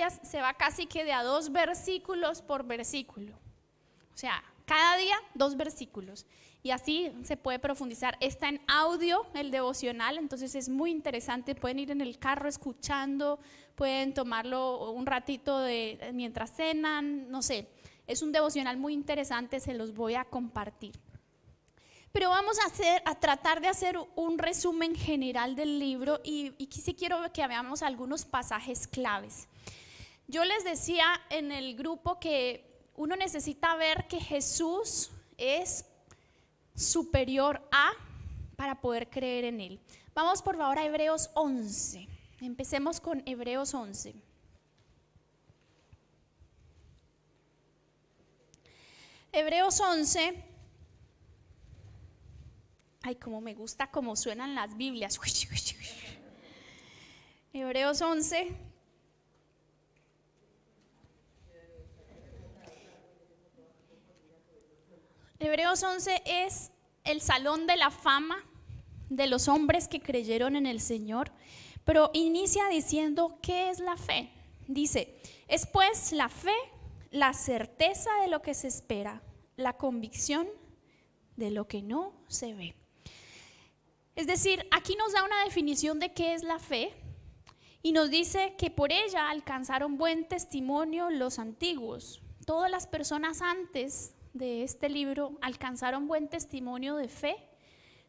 días se va casi que de a 2 versículos por versículo. O sea, cada día 2 versículos. Y así se puede profundizar. Está en audio el devocional, entonces es muy interesante. Pueden ir en el carro escuchando, pueden tomarlo un ratito mientras cenan, no sé. Es un devocional muy interesante, se los voy a compartir. Pero vamos a tratar de hacer un resumen general del libro y sí quiero que veamos algunos pasajes claves. Yo les decía en el grupo que uno necesita ver que Jesús es superior a para poder creer en él. Vamos por favor a Hebreos 11. Empecemos con Hebreos 11. Hebreos 11. Ay, como me gusta cómo suenan las Biblias. Hebreos 11. Hebreos 11 es el salón de la fama de los hombres que creyeron en el Señor, pero inicia diciendo ¿qué es la fe? Dice, es pues la fe, la certeza de lo que se espera, la convicción de lo que no se ve. Es decir, aquí nos da una definición de qué es la fe y nos dice que por ella alcanzaron buen testimonio los antiguos. Todas las personas antes de este libro alcanzaron buen testimonio de fe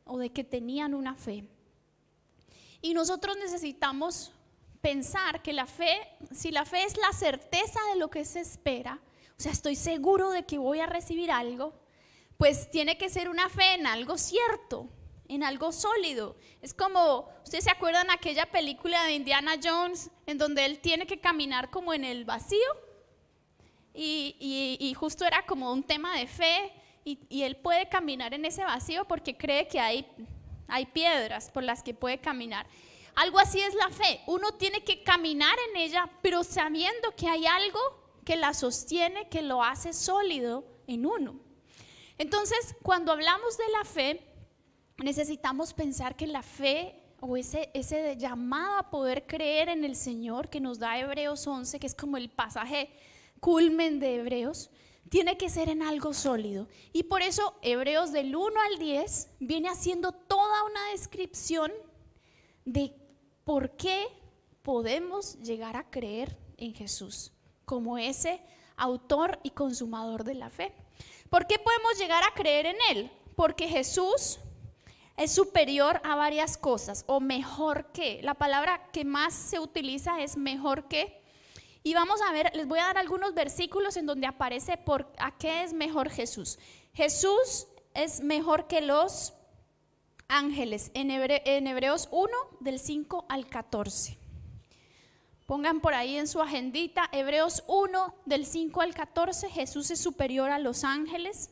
o de que tenían una fe. Y nosotros necesitamos pensar que la fe, si la fe es la certeza de lo que se espera, o sea, estoy seguro de que voy a recibir algo, pues tiene que ser una fe en algo cierto, en algo sólido. Es como, ¿ustedes se acuerdan aquella película de Indiana Jones en donde él tiene que caminar como en el vacío? Y justo era como un tema de fe y él puede caminar en ese vacío porque cree que hay piedras por las que puede caminar. Algo así es la fe. Uno tiene que caminar en ella, pero sabiendo que hay algo que la sostiene, que lo hace sólido en uno. Entonces, cuando hablamos de la fe, necesitamos pensar que la fe o ese llamado a poder creer en el Señor que nos da Hebreos 11, que es como el pasaje culmen de Hebreos, tiene que ser en algo sólido. Y por eso Hebreos del 1 al 10 viene haciendo toda una descripción de por qué podemos llegar a creer en Jesús como ese autor y consumador de la fe. ¿Por qué podemos llegar a creer en Él? Porque Jesús es superior a varias cosas, o mejor que. La palabra que más se utiliza es mejor que. Y vamos a ver, les voy a dar algunos versículos en donde aparece a qué es mejor Jesús. Jesús es mejor que los ángeles, en Hebreos 1, del 5 al 14. Pongan por ahí en su agendita, Hebreos 1, del 5 al 14, Jesús es superior a los ángeles.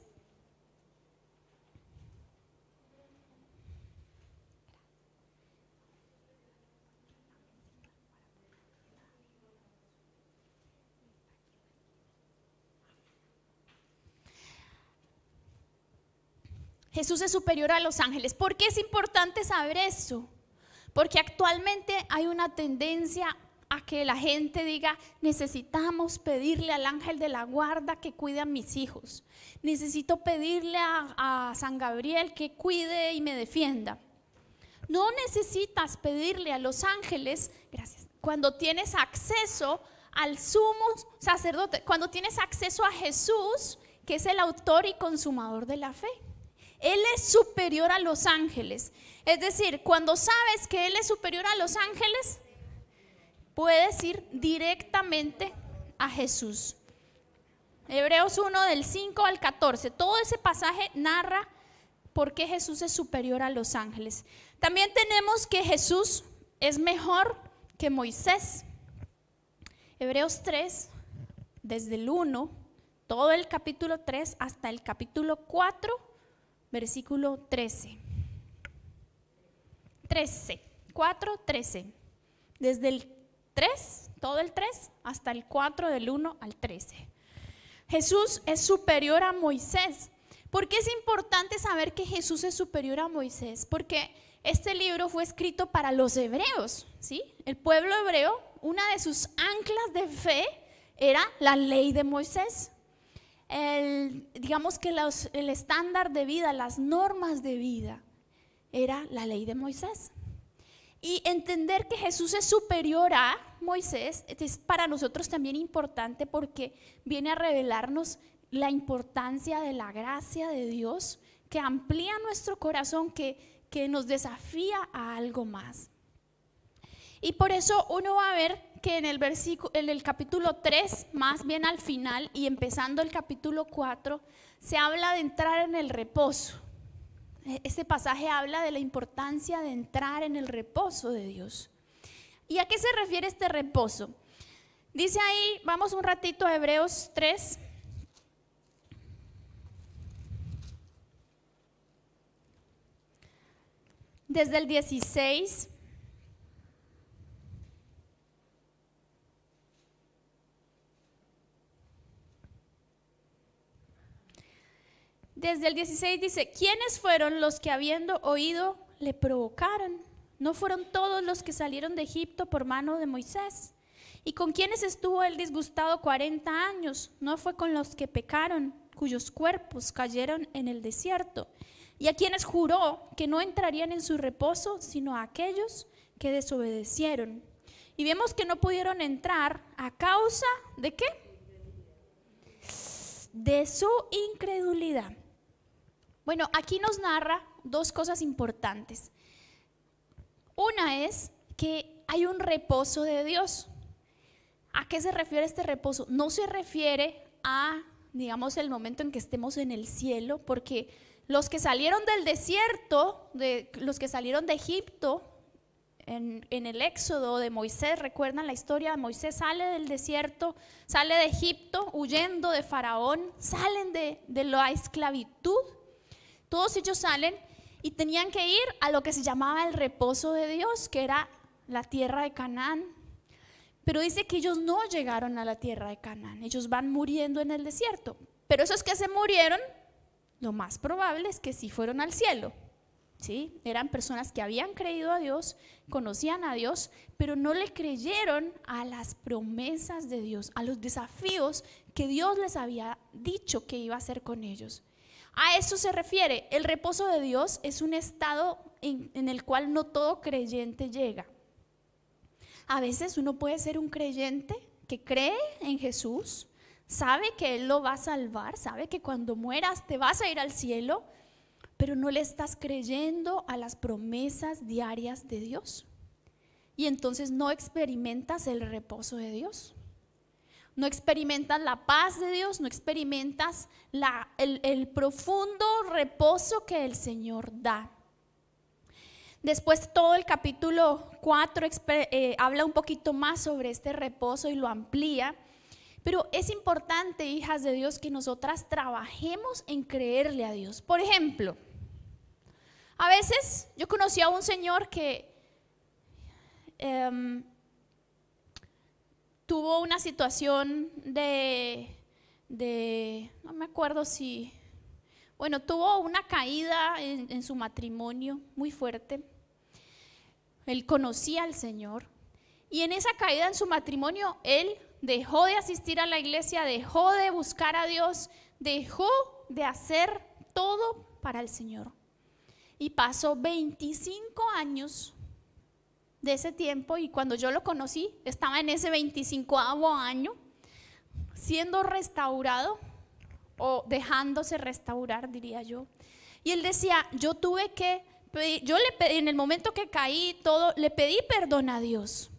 Jesús es superior a los ángeles. ¿Por qué es importante saber eso? Porque actualmente hay una tendencia a que la gente diga, necesitamos pedirle al ángel de la guarda que cuide a mis hijos. Necesito pedirle a San Gabriel que cuide y me defienda. No necesitas pedirle a los ángeles, gracias, cuando tienes acceso al sumo sacerdote, cuando tienes acceso a Jesús, que es el autor y consumador de la fe. Él es superior a los ángeles. Es decir, cuando sabes que Él es superior a los ángeles, puedes ir directamente a Jesús. Hebreos 1 del 5 al 14. Todo ese pasaje narra por qué Jesús es superior a los ángeles. También tenemos que Jesús es mejor que Moisés. Hebreos 3, desde el 1, todo el capítulo 3 hasta el capítulo 4, versículo 13. 4, 13. Desde el 3, todo el 3, hasta el 4, del 1 al 13. Jesús es superior a Moisés. ¿Por qué es importante saber que Jesús es superior a Moisés? Porque este libro fue escrito para los hebreos, ¿sí? El pueblo hebreo una de sus anclas de fe era la ley de Moisés. Digamos que el estándar de vida, las normas de vida, era la ley de Moisés. Y entender que Jesús es superior a Moisés es para nosotros también importante, porque viene a revelarnos la importancia de la gracia de Dios, que amplía nuestro corazón, que nos desafía a algo más. Y por eso uno va a ver que en el capítulo 3, más bien al final y empezando el capítulo 4, se habla de entrar en el reposo. Este pasaje habla de la importancia de entrar en el reposo de Dios. ¿Y a qué se refiere este reposo? Dice ahí, vamos un ratito a Hebreos 3. Desde el 16. Desde el 16 dice: ¿quiénes fueron los que habiendo oído le provocaron? ¿No fueron todos los que salieron de Egipto por mano de Moisés? ¿Y con quiénes estuvo él disgustado 40 años? ¿No fue con los que pecaron, cuyos cuerpos cayeron en el desierto? ¿Y a quienes juró que no entrarían en su reposo, sino a aquellos que desobedecieron? Y vemos que no pudieron entrar a causa ¿de qué? De su incredulidad. Bueno, aquí nos narra dos cosas importantes. Una es que hay un reposo de Dios. ¿A qué se refiere este reposo? No se refiere a, digamos, el momento en que estemos en el cielo, porque los que salieron del desierto, los que salieron de Egipto, en el éxodo de Moisés, recuerdan la historia de Moisés, sale del desierto, sale de Egipto huyendo de Faraón, salen de la esclavitud. Todos ellos salen y tenían que ir a lo que se llamaba el reposo de Dios, que era la tierra de Canaán. Pero dice que ellos no llegaron a la tierra de Canaán, ellos van muriendo en el desierto. Pero esos que se murieron, lo más probable es que sí fueron al cielo. ¿Sí? Eran personas que habían creído a Dios, conocían a Dios, pero no le creyeron a las promesas de Dios, a los desafíos que Dios les había dicho que iba a hacer con ellos. A eso se refiere. El reposo de Dios es un estado en el cual no todo creyente llega. A veces uno puede ser un creyente que cree en Jesús, sabe que Él lo va a salvar, sabe que cuando mueras te vas a ir al cielo, pero no le estás creyendo a las promesas diarias de Dios. Y entonces no experimentas el reposo de Dios. No experimentas la paz de Dios, no experimentas el profundo reposo que el Señor da. Después todo el capítulo 4 habla un poquito más sobre este reposo y lo amplía. Pero es importante, hijas de Dios, que nosotras trabajemos en creerle a Dios. Por ejemplo, a veces yo conocí a un señor que tuvo una situación no me acuerdo si, bueno, tuvo una caída en su matrimonio muy fuerte. Él conocía al Señor y en esa caída en su matrimonio él dejó de asistir a la iglesia, dejó de buscar a Dios, dejó de hacer todo para el Señor. Y pasó 25 años de ese tiempo, y cuando yo lo conocí, estaba en ese 25º año, siendo restaurado, o dejándose restaurar, diría yo. Y él decía, yo tuve que pedir, en el momento que caí todo, le pedí perdón a Dios.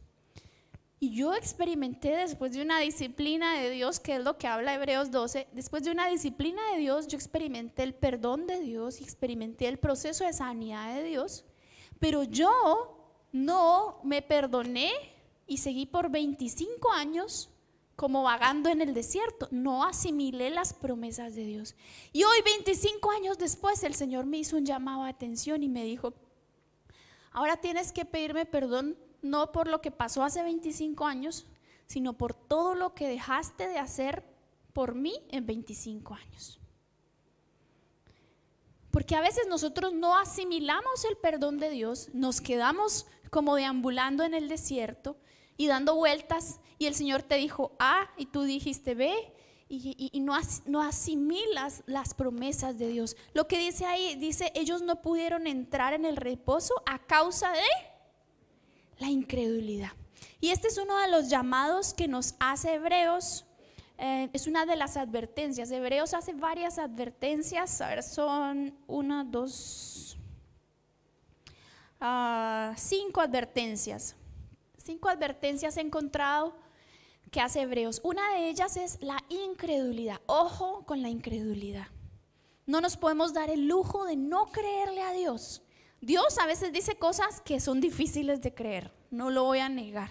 Y yo experimenté, después de una disciplina de Dios, que es lo que habla Hebreos 12, después de una disciplina de Dios, yo experimenté el perdón de Dios y experimenté el proceso de sanidad de Dios, pero yo no me perdoné y seguí por 25 años como vagando en el desierto, no asimilé las promesas de Dios. Y hoy, 25 años después, el Señor me hizo un llamado de atención y me dijo, ahora tienes que pedirme perdón, no por lo que pasó hace 25 años, sino por todo lo que dejaste de hacer por mí en 25 años. Porque a veces nosotros no asimilamos el perdón de Dios, nos quedamos como deambulando en el desierto y dando vueltas, y el Señor te dijo A y tú dijiste B, y no asimilas las promesas de Dios. Lo que dice ahí, dice, ellos no pudieron entrar en el reposo a causa de la incredulidad. Y este es uno de los llamados que nos hace Hebreos. Es una de las advertencias. Hebreos hace varias advertencias. A ver, son 1, 2, 5 advertencias. 5 advertencias he encontrado que hace Hebreos. Una de ellas es la incredulidad. Ojo con la incredulidad. No nos podemos dar el lujo de no creerle a Dios. Dios a veces dice cosas que son difíciles de creer. No lo voy a negar.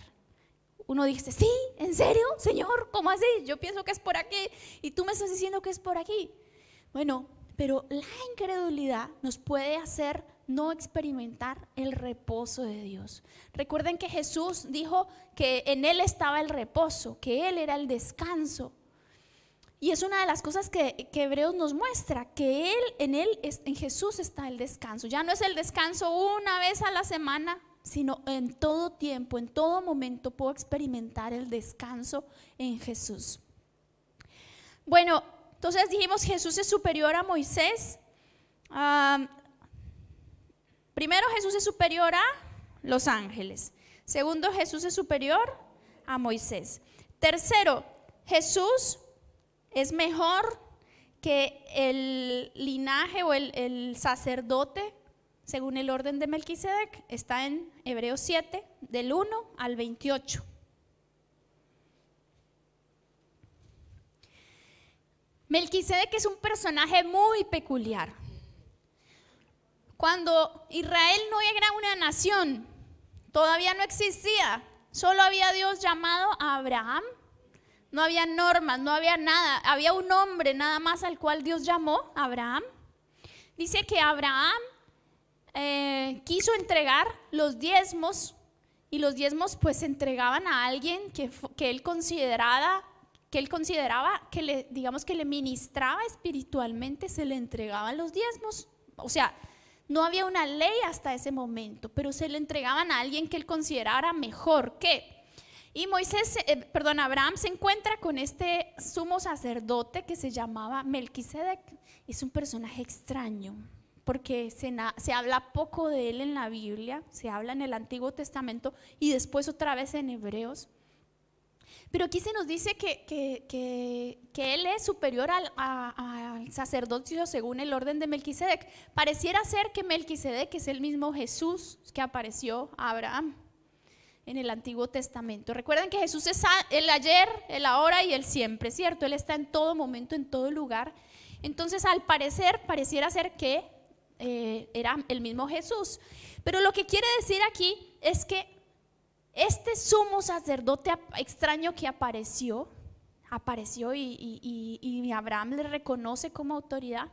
Uno dice, sí, ¿en serio, Señor? ¿Cómo así? Yo pienso que es por aquí y tú me estás diciendo que es por aquí. Bueno, pero la incredulidad nos puede hacer no experimentar el reposo de Dios. Recuerden que Jesús dijo que en Él estaba el reposo, que Él era el descanso. Y es una de las cosas que Hebreos nos muestra, que en Jesús está el descanso. Ya no es el descanso una vez a la semana, sino en todo tiempo, en todo momento puedo experimentar el descanso en Jesús. Bueno, entonces dijimos Jesús es superior a Moisés. Primero, Jesús es superior a los ángeles. Segundo, Jesús es superior a Moisés. Tercero, Jesús es mejor que el linaje o el sacerdote según el orden de Melquisedec. Está en Hebreos 7, del 1 al 28. Melquisedec es un personaje muy peculiar. Cuando Israel no era una nación, todavía no existía, solo había Dios llamado a Abraham. No había normas, no había nada, había un hombre nada más al cual Dios llamó, Abraham. Dice que Abraham quiso entregar los diezmos, y los diezmos pues se entregaban a alguien que él consideraba que le ministraba espiritualmente, se le entregaban los diezmos. O sea, no había una ley hasta ese momento, pero se le entregaban a alguien que él considerara mejor que. Y Abraham se encuentra con este sumo sacerdote que se llamaba Melquisedec. Es un personaje extraño, porque se habla poco de él en la Biblia, se habla en el Antiguo Testamento y después otra vez en Hebreos. Pero aquí se nos dice que él es superior al sacerdocio según el orden de Melquisedec. Pareciera ser que Melquisedec es el mismo Jesús que apareció a Abraham en el Antiguo Testamento. Recuerden que Jesús es el ayer, el ahora y el siempre, ¿cierto? Él está en todo momento, en todo lugar. Entonces, al parecer, pareciera ser que era el mismo Jesús. Pero lo que quiere decir aquí es que este sumo sacerdote extraño que apareció y Abraham le reconoce como autoridad,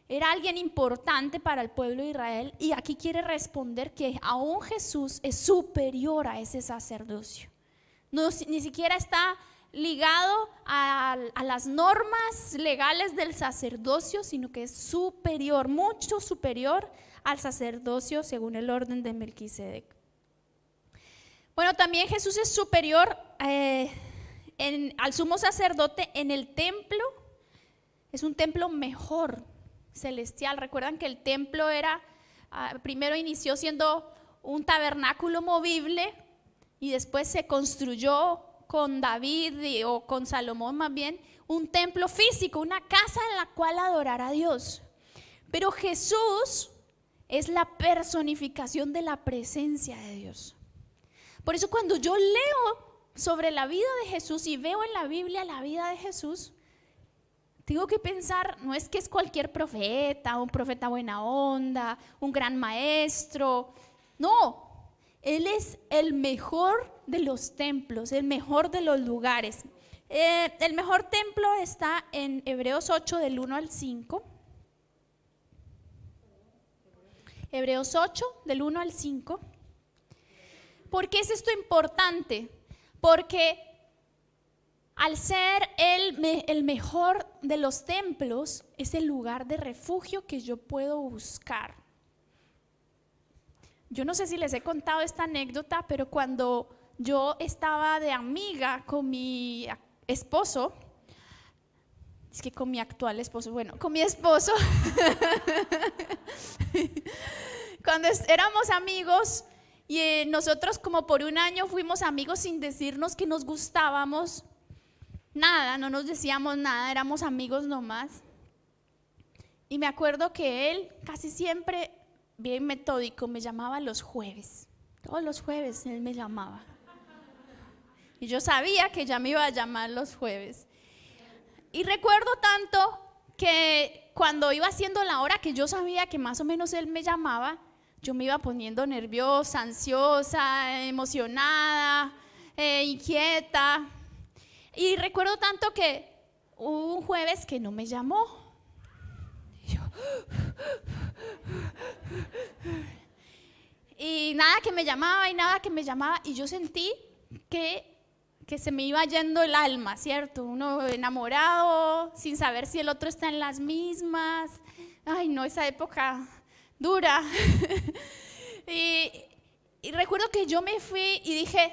era alguien importante para el pueblo de Israel, y aquí quiere responder que aún Jesús es superior a ese sacerdocio. Ni siquiera está ligado a las normas legales del sacerdocio, sino que es superior, mucho superior al sacerdocio según el orden de Melquisedec. Bueno, también Jesús es superior al sumo sacerdote en el templo. Es un templo mejor, celestial. Recuerdan que el templo primero inició siendo un tabernáculo movible y después se construyó con David o con Salomón más bien un templo físico, una casa en la cual adorar a Dios. Pero Jesús es la personificación de la presencia de Dios. Por eso cuando yo leo sobre la vida de Jesús y veo en la Biblia la vida de Jesús, tengo que pensar, no es que es cualquier profeta, un profeta buena onda, un gran maestro. No, Él es el mejor de los templos, el mejor de los lugares. El mejor templo está en Hebreos 8 del 1 al 5. Hebreos 8 del 1 al 5. ¿Por qué es esto importante? Porque al ser el mejor de los templos, es el lugar de refugio que yo puedo buscar. Yo no sé si les he contado esta anécdota, pero cuando yo estaba de amiga con mi esposo, es que con mi actual esposo, bueno, con mi esposo, cuando éramos amigos y nosotros como por un año fuimos amigos sin decirnos que nos gustábamos, nada, no nos decíamos nada, éramos amigos nomás. Y me acuerdo que él casi siempre, bien metódico, me llamaba los jueves. Todos los jueves él me llamaba. Y yo sabía que ya me iba a llamar los jueves. Y recuerdo tanto que cuando iba haciendo la hora que yo sabía que más o menos él me llamaba, yo me iba poniendo nerviosa, ansiosa, emocionada, inquieta. Y recuerdo tanto que hubo un jueves que no me llamó. Y nada que me llamaba y nada que me llamaba, y yo sentí que se me iba yendo el alma, ¿cierto? Uno enamorado, sin saber si el otro está en las mismas. Ay, no, esa época dura. y recuerdo que yo me fui y dije,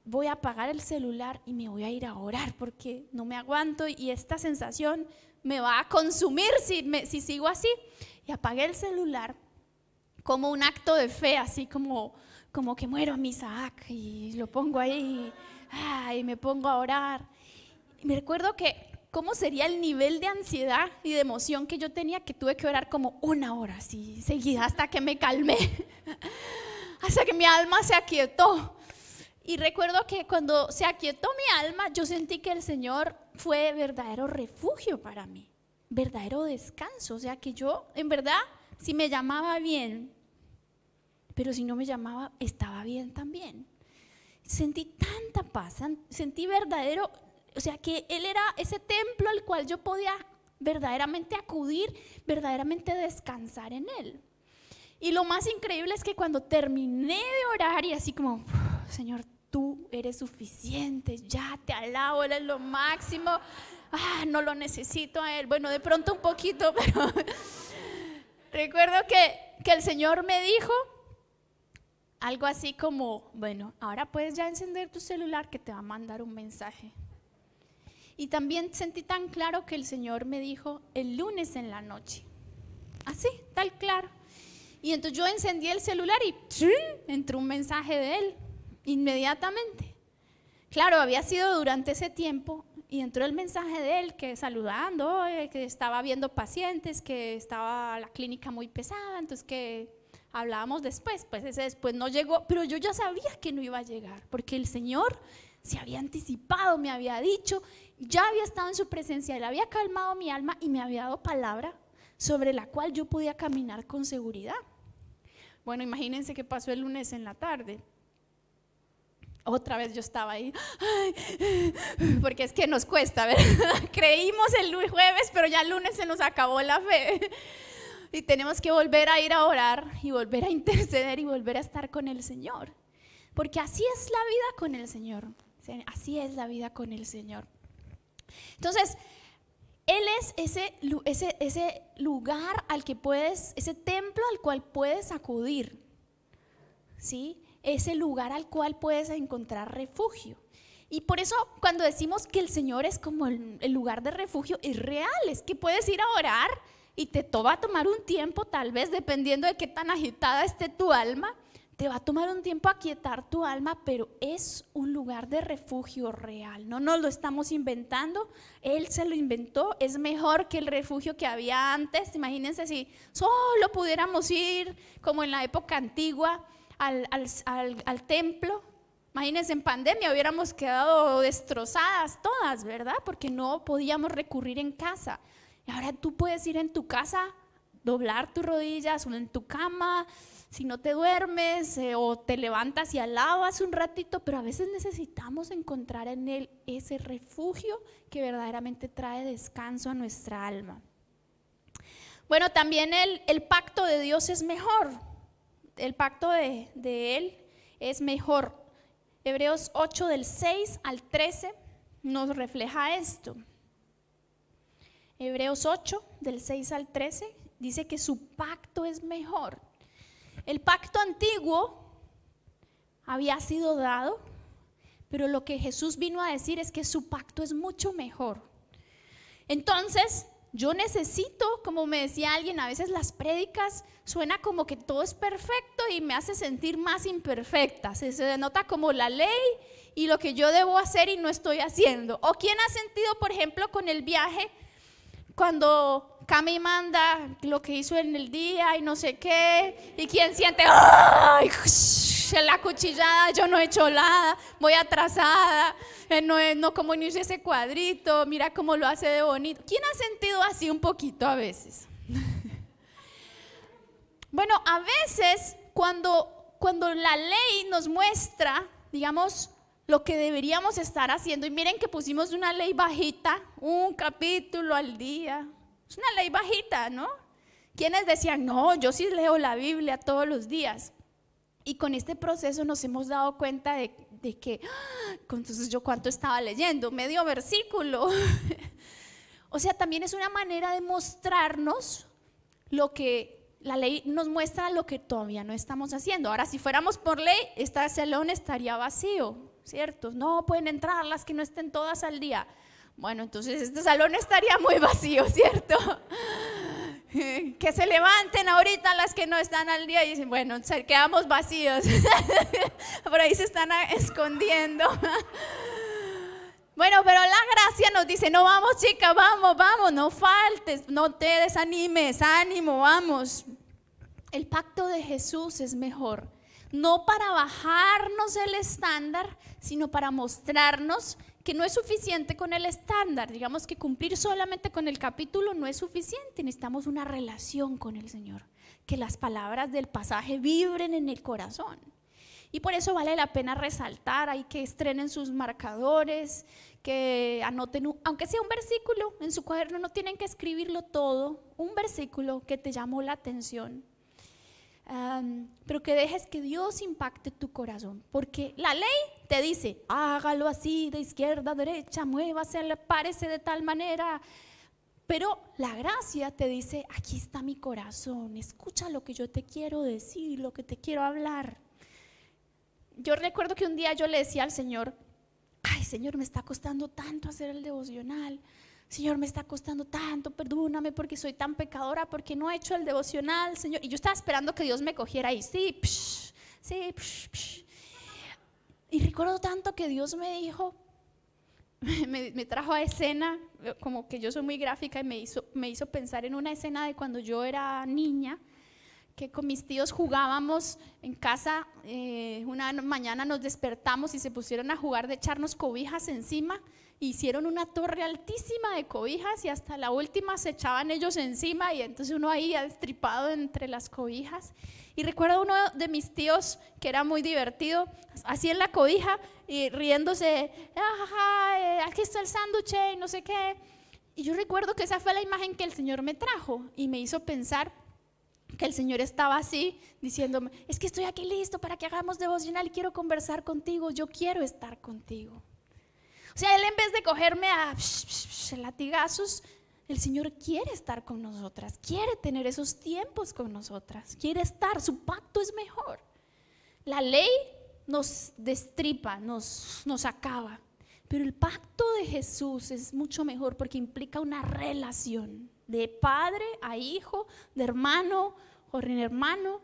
voy a apagar el celular y me voy a ir a orar porque no me aguanto y esta sensación me va a consumir si sigo así. Y apagué el celular como un acto de fe, así como que muero a mi Isaac y lo pongo ahí y me pongo a orar. Y me recuerdo que cómo sería el nivel de ansiedad y de emoción que yo tenía, que tuve que orar como 1 hora así seguida hasta que me calmé, hasta que mi alma se aquietó. Y recuerdo que cuando se aquietó mi alma, yo sentí que el Señor fue verdadero refugio para mí, verdadero descanso. O sea que yo, en verdad, si me llamaba bien, pero si no me llamaba, estaba bien también. Sentí tanta paz, sentí verdadero, o sea que Él era ese templo al cual yo podía verdaderamente acudir, verdaderamente descansar en Él. Y lo más increíble es que cuando terminé de orar y así como, Señor, tú eres suficiente, ya te alabo, eres lo máximo, no lo necesito a Él. Bueno, de pronto un poquito, pero recuerdo que el Señor me dijo algo así como, bueno, ahora puedes ya encender tu celular que te va a mandar un mensaje. Y también sentí tan claro que el Señor me dijo el lunes en la noche, así, tal claro. Y entonces yo encendí el celular y entró un mensaje de Él inmediatamente. Claro, había sido durante ese tiempo y entró el mensaje de Él que saludando, que estaba viendo pacientes, que estaba la clínica muy pesada, entonces que hablábamos después. Pues ese después no llegó, pero yo ya sabía que no iba a llegar porque el Señor se había anticipado, me había dicho, ya había estado en su presencia, Él había calmado mi alma y me había dado palabra sobre la cual yo podía caminar con seguridad. Bueno, imagínense qué pasó el lunes en la tarde. Otra vez yo estaba ahí, porque es que nos cuesta, ¿verdad? Creímos el jueves, pero ya el lunes se nos acabó la fe. Y tenemos que volver a ir a orar y volver a interceder y volver a estar con el Señor. Porque así es la vida con el Señor. Así es la vida con el Señor. Entonces, Él es ese lugar al que puedes, ese templo al cual puedes acudir, ¿sí? Ese lugar al cual puedes encontrar refugio. Y por eso cuando decimos que el Señor es como el lugar de refugio, es real, es que puedes ir a orar y te va a tomar un tiempo, tal vez dependiendo de qué tan agitada esté tu alma, te va a tomar un tiempo aquietar tu alma, pero es un lugar de refugio real. No nos lo estamos inventando, Él se lo inventó, es mejor que el refugio que había antes. Imagínense si solo pudiéramos ir como en la época antigua al templo. Imagínense, en pandemia hubiéramos quedado destrozadas todas, ¿verdad? Porque no podíamos recurrir en casa. Y ahora tú puedes ir en tu casa, doblar tus rodillas o en tu cama, si no te duermes o te levantas y alabas un ratito, pero a veces necesitamos encontrar en Él ese refugio que verdaderamente trae descanso a nuestra alma. Bueno, también el pacto de Dios es mejor, el pacto de Él es mejor. Hebreos 8 del 6 al 13 nos refleja esto. Hebreos 8 del 6 al 13 dice que su pacto es mejor. El pacto antiguo había sido dado, pero lo que Jesús vino a decir es que su pacto es mucho mejor. Entonces, yo necesito, como me decía alguien, a veces las prédicas suena como que todo es perfecto y me hace sentir más imperfecta. Se denota como la ley y lo que yo debo hacer y no estoy haciendo. ¿O quién ha sentido, por ejemplo, con el viaje, cuando Cami manda lo que hizo en el día y no sé qué, y quién siente, ¡ay! La cuchillada, yo no he hecho nada, voy atrasada, no como no hice ese cuadrito, mira cómo lo hace de bonito. ¿Quién ha sentido así un poquito a veces? Bueno, a veces cuando la ley nos muestra, digamos, lo que deberíamos estar haciendo, y miren que pusimos una ley bajita, un capítulo al día, es una ley bajita, ¿no? ¿Quiénes decían, no, yo sí leo la Biblia todos los días? Y con este proceso nos hemos dado cuenta de que, entonces yo cuánto estaba leyendo, medio versículo. O sea, también es una manera de mostrarnos lo que la ley nos muestra, lo que todavía no estamos haciendo. Ahora, si fuéramos por ley, este salón estaría vacío, ¿cierto? No pueden entrar las que no estén todas al día. Bueno, entonces este salón estaría muy vacío, ¿cierto? Que se levanten ahorita las que no están al día y dicen, bueno, quedamos vacíos. Por ahí se están escondiendo. Bueno, pero la gracia nos dice, no, vamos chica, vamos, no faltes, no te desanimes, ánimo, vamos. El pacto de Jesús es mejor, no para bajarnos el estándar, sino para mostrarnos que no es suficiente con el estándar. Digamos que cumplir solamente con el capítulo no es suficiente, necesitamos una relación con el Señor, que las palabras del pasaje vibren en el corazón. Y por eso vale la pena resaltar, hay que estrenen sus marcadores, que anoten, aunque sea un versículo en su cuaderno, no tienen que escribirlo todo, un versículo que te llamó la atención. Pero que dejes que Dios impacte tu corazón, porque la ley te dice, hágalo así, de izquierda a derecha, muévase, párese de tal manera. Pero la gracia te dice, aquí está mi corazón, escucha lo que yo te quiero decir, lo que te quiero hablar. Yo recuerdo que un día yo le decía al Señor, ay Señor, me está costando tanto hacer el devocional, Señor, me está costando tanto, perdóname porque soy tan pecadora, porque no he hecho el devocional, Señor. Y yo estaba esperando que Dios me cogiera ahí, sí, psh. Y recuerdo tanto que Dios me dijo, me trajo a escena, como que yo soy muy gráfica, y me hizo pensar en una escena de cuando yo era niña, que con mis tíos jugábamos en casa. Una mañana nos despertamos y se pusieron a jugar de echarnos cobijas encima. Hicieron una torre altísima de cobijas y hasta la última se echaban ellos encima, y entonces uno ahí destripado entre las cobijas. Y recuerdo uno de mis tíos que era muy divertido, así en la cobija y riéndose, aquí está el sándwich y no sé qué. Y yo recuerdo que esa fue la imagen que el Señor me trajo y me hizo pensar que el Señor estaba así diciéndome, es que estoy aquí listo para que hagamos devocional y quiero conversar contigo, yo quiero estar contigo. O sea, Él en vez de cogerme a latigazos, el Señor quiere estar con nosotras, quiere tener esos tiempos con nosotras, quiere estar, su pacto es mejor. La ley nos destripa, nos acaba, pero el pacto de Jesús es mucho mejor porque implica una relación de padre a hijo, de hermano con hermano,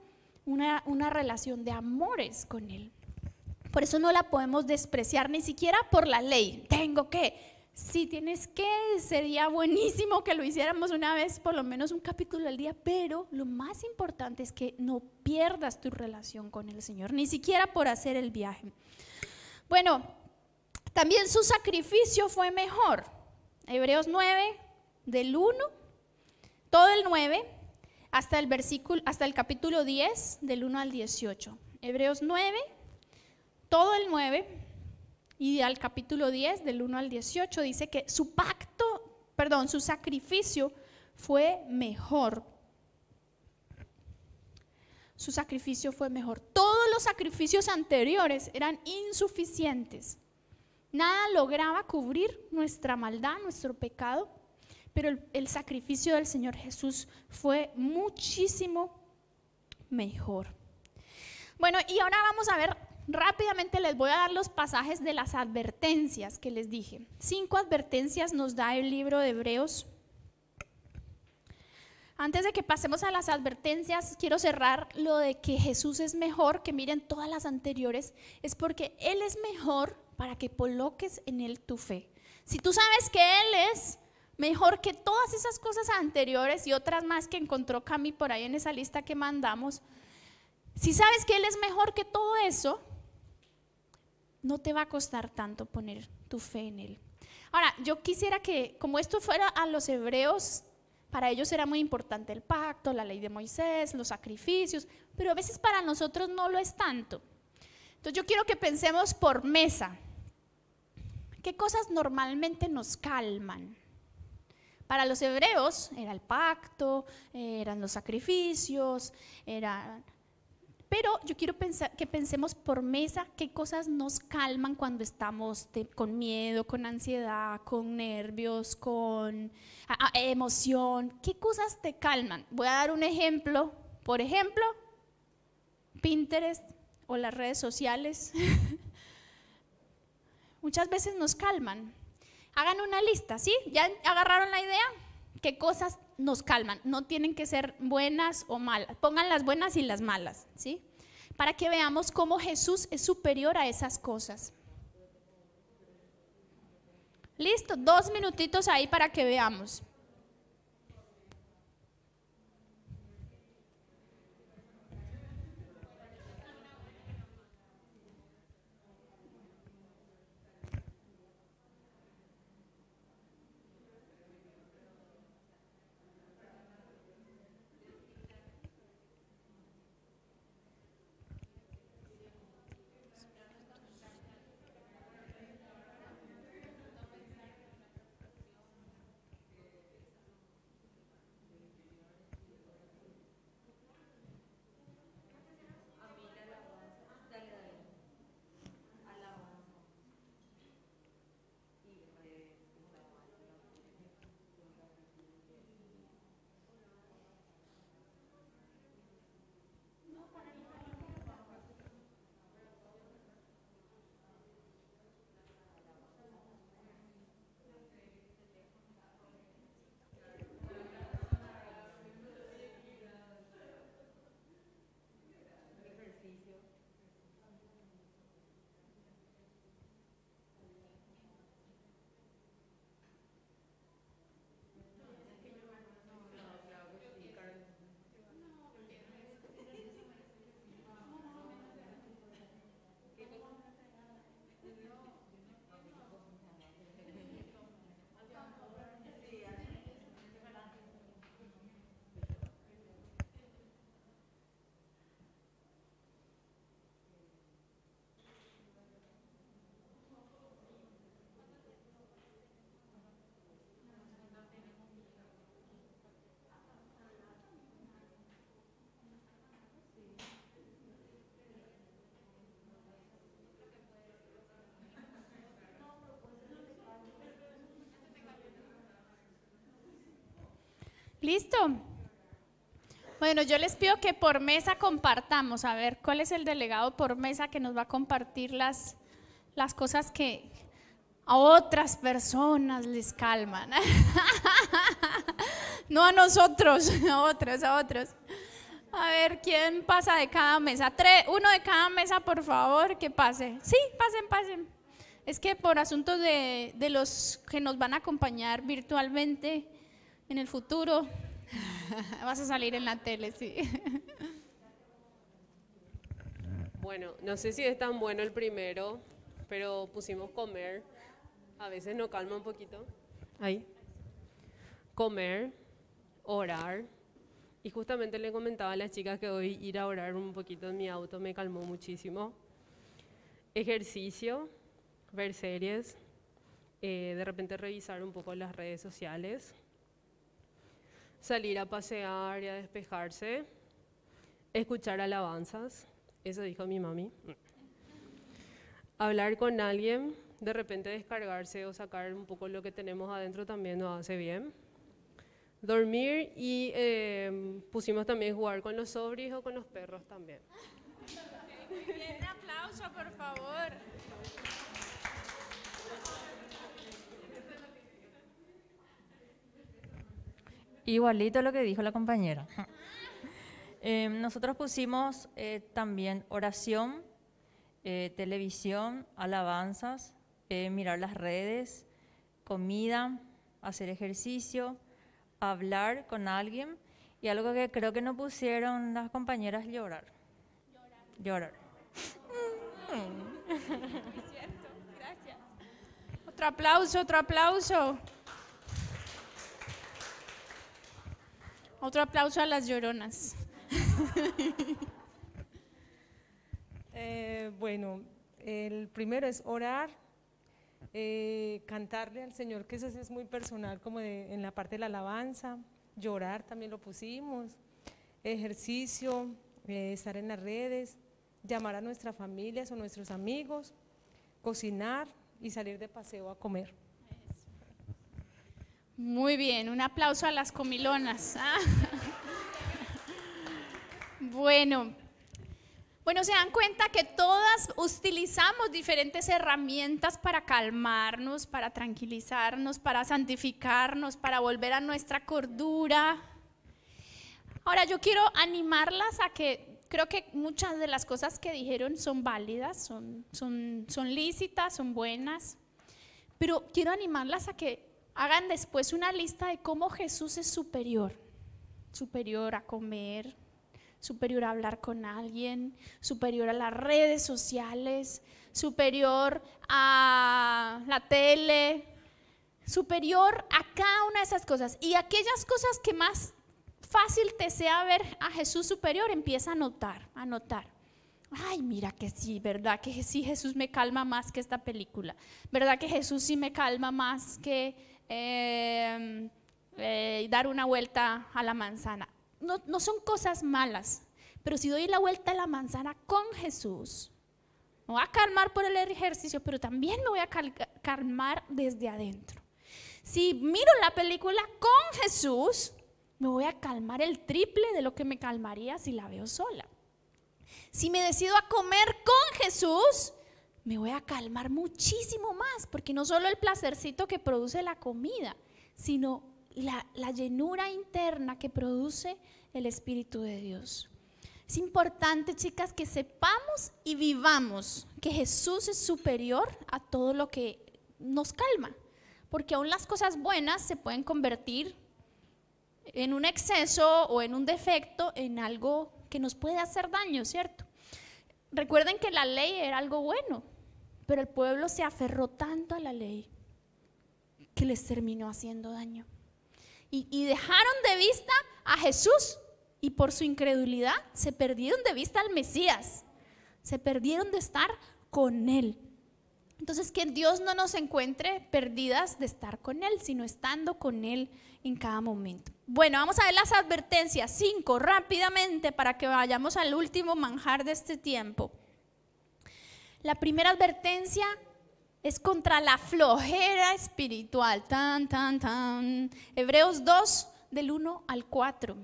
una relación de amores con Él. Por eso no la podemos despreciar ni siquiera por la ley. Tengo que, si tienes que, sería buenísimo que lo hiciéramos una vez, por lo menos un capítulo al día, pero lo más importante es que no pierdas tu relación con el Señor, ni siquiera por hacer el viaje. Bueno, también su sacrificio fue mejor. Hebreos 9, del 1, todo el 9, hasta el capítulo 10, del 1 al 18. Hebreos 9, todo el 9 y al capítulo 10 del 1 al 18 dice que su sacrificio fue mejor. Su sacrificio fue mejor. Todos los sacrificios anteriores eran insuficientes. Nada lograba cubrir nuestra maldad, nuestro pecado, pero el sacrificio del Señor Jesús fue muchísimo mejor. Bueno, y ahora vamos a ver rápidamente les voy a dar los pasajes de las advertencias que les dije. 5 advertencias nos da el libro de Hebreos. Antes de que pasemos a las advertencias, quiero cerrar lo de que Jesús es mejor, que miren todas las anteriores, es porque Él es mejor para que coloques en Él tu fe. Si tú sabes que Él es mejor que todas esas cosas anteriores y otras más que encontró Cami por ahí en esa lista que mandamos, si sabes que Él es mejor que todo eso, no te va a costar tanto poner tu fe en Él. Ahora, yo quisiera que, como esto fuera a los hebreos, para ellos era muy importante el pacto, la ley de Moisés, los sacrificios, pero a veces para nosotros no lo es tanto. Entonces yo quiero que pensemos por mesa. ¿Qué cosas normalmente nos calman? Para los hebreos era el pacto, eran los sacrificios, pero yo quiero que pensemos por mesa qué cosas nos calman cuando estamos con miedo, con ansiedad, con nervios, con emoción. ¿Qué cosas te calman? Voy a dar un ejemplo. Por ejemplo, Pinterest o las redes sociales. Muchas veces nos calman. Hagan una lista, ¿sí? ¿Ya agarraron la idea? ¿Qué cosas nos calman? No tienen que ser buenas o malas. Pongan las buenas y las malas, ¿sí? Para que veamos cómo Jesús es superior a esas cosas. Listo, 2 minutitos ahí para que veamos. ¿Listo? Bueno, yo les pido que por mesa compartamos. A ver, ¿cuál es el delegado por mesa que nos va a compartir las cosas que a otras personas les calman? No a nosotros, a otros. A ver, ¿quién pasa de cada mesa? 1 de cada mesa, por favor, que pase. Sí, pasen. Es que por asuntos de los que nos van a acompañar virtualmente en el futuro, vas a salir en la tele, sí. Bueno, no sé si es tan bueno el primero, pero pusimos comer. A veces nos calma un poquito. Ahí. Comer, orar. Y justamente le comentaba a las chicas que hoy ir a orar un poquito en mi auto me calmó muchísimo. Ejercicio, ver series, de repente revisar un poco las redes sociales. Salir a pasear y a despejarse, escuchar alabanzas, eso dijo mi mami. Hablar con alguien, de repente descargarse o sacar un poco lo que tenemos adentro también nos hace bien. Dormir y pusimos también jugar con los sobris o con los perros también. Muy bien, aplausos. aplauso, por favor. Igualito lo que dijo la compañera. Nosotros pusimos también oración, televisión, alabanzas, mirar las redes, comida, hacer ejercicio, hablar con alguien y algo que creo que no pusieron las compañeras, llorar. Llorar. Es cierto, gracias. Otro aplauso, otro aplauso. Otro aplauso a las lloronas. Bueno, el primero es orar, cantarle al Señor, que eso sí es muy personal, como en la parte de la alabanza, llorar también lo pusimos, ejercicio, estar en las redes, llamar a nuestras familias o nuestros amigos, cocinar y salir de paseo a comer. Muy bien, un aplauso a las comilonas. Bueno, se dan cuenta que todas utilizamos diferentes herramientas para calmarnos, para tranquilizarnos, para santificarnos, para volver a nuestra cordura. Ahora yo quiero animarlas a que creo que muchas de las cosas que dijeron son válidas, son lícitas, son buenas, pero quiero animarlas a que hagan después una lista de cómo Jesús es superior a comer, superior a hablar con alguien, superior a las redes sociales, superior a la tele, superior a cada una de esas cosas. Y aquellas cosas que más fácil te sea ver a Jesús superior, empieza a notar. Ay, mira que sí, ¿verdad? Que sí, Jesús me calma más que esta película. ¿Verdad que Jesús sí me calma más que dar una vuelta a la manzana? No son cosas malas, pero si doy la vuelta a la manzana con Jesús, me voy a calmar por el ejercicio, pero también me voy a calmar desde adentro. Si miro la película con Jesús, me voy a calmar el triple de lo que me calmaría si la veo sola. Si me decido a comer con Jesús, me voy a calmar muchísimo más, porque no solo el placercito que produce la comida, sino la llenura interna que produce el Espíritu de Dios. Es importante, chicas, que sepamos y vivamos que Jesús es superior a todo lo que nos calma, porque aún las cosas buenas se pueden convertir en un exceso o en un defecto, en algo que nos puede hacer daño, ¿cierto? Recuerden que la ley era algo bueno, pero el pueblo se aferró tanto a la ley que les terminó haciendo daño. Y dejaron de vista a Jesús, y por su incredulidad se perdieron de vista al Mesías, se perdieron de estar con Él. Entonces, que Dios no nos encuentre perdidas de estar con Él, sino estando con Él en cada momento. Bueno, vamos a ver las advertencias, 5 rápidamente, para que vayamos al último manjar de este tiempo. La primera advertencia es contra la flojera espiritual. Hebreos 2, del 1 al 4.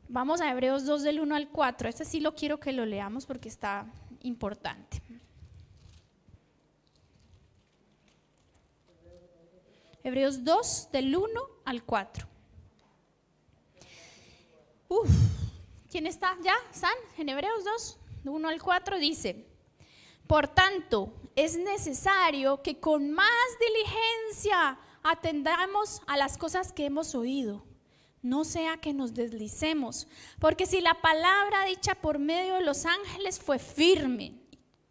Vamos a Hebreos 2, del 1 al 4. Este sí lo quiero que lo leamos porque está importante. Hebreos 2, del 1 al 4. ¿Quién está ya? ¿Están en Hebreos 2, del 1 al 4? Dice: por tanto, es necesario que con más diligencia atendamos a las cosas que hemos oído, no sea que nos deslicemos, porque si la palabra dicha por medio de los ángeles fue firme,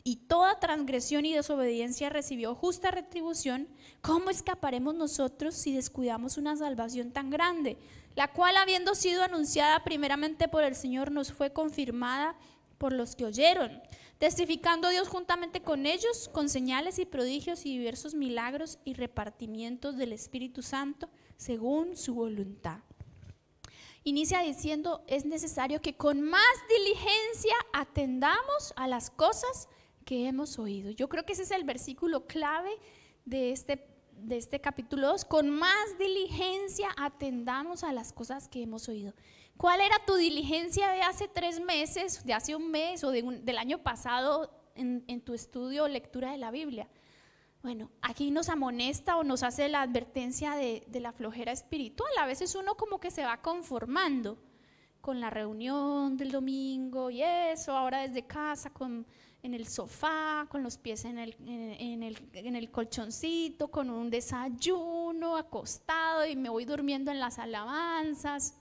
y toda transgresión y desobediencia recibió justa retribución, ¿cómo escaparemos nosotros si descuidamos una salvación tan grande, la cual, habiendo sido anunciada primeramente por el Señor, nos fue confirmada por los que oyeron, testificando Dios juntamente con ellos, con señales y prodigios y diversos milagros y repartimientos del Espíritu Santo, según su voluntad? Inicia diciendo: es necesario que con más diligencia atendamos a las cosas que hemos oído. Yo creo que ese es el versículo clave de este capítulo 2. Con más diligencia atendamos a las cosas que hemos oído. ¿Cuál era tu diligencia de hace 3 meses, de hace un mes o del año pasado en tu estudio o lectura de la Biblia? Bueno, aquí nos amonesta o nos hace la advertencia de la flojera espiritual. A veces uno como que se va conformando con la reunión del domingo y eso, ahora desde casa, en el sofá, con los pies en el colchoncito, con un desayuno, acostado, y me voy durmiendo en las alabanzas.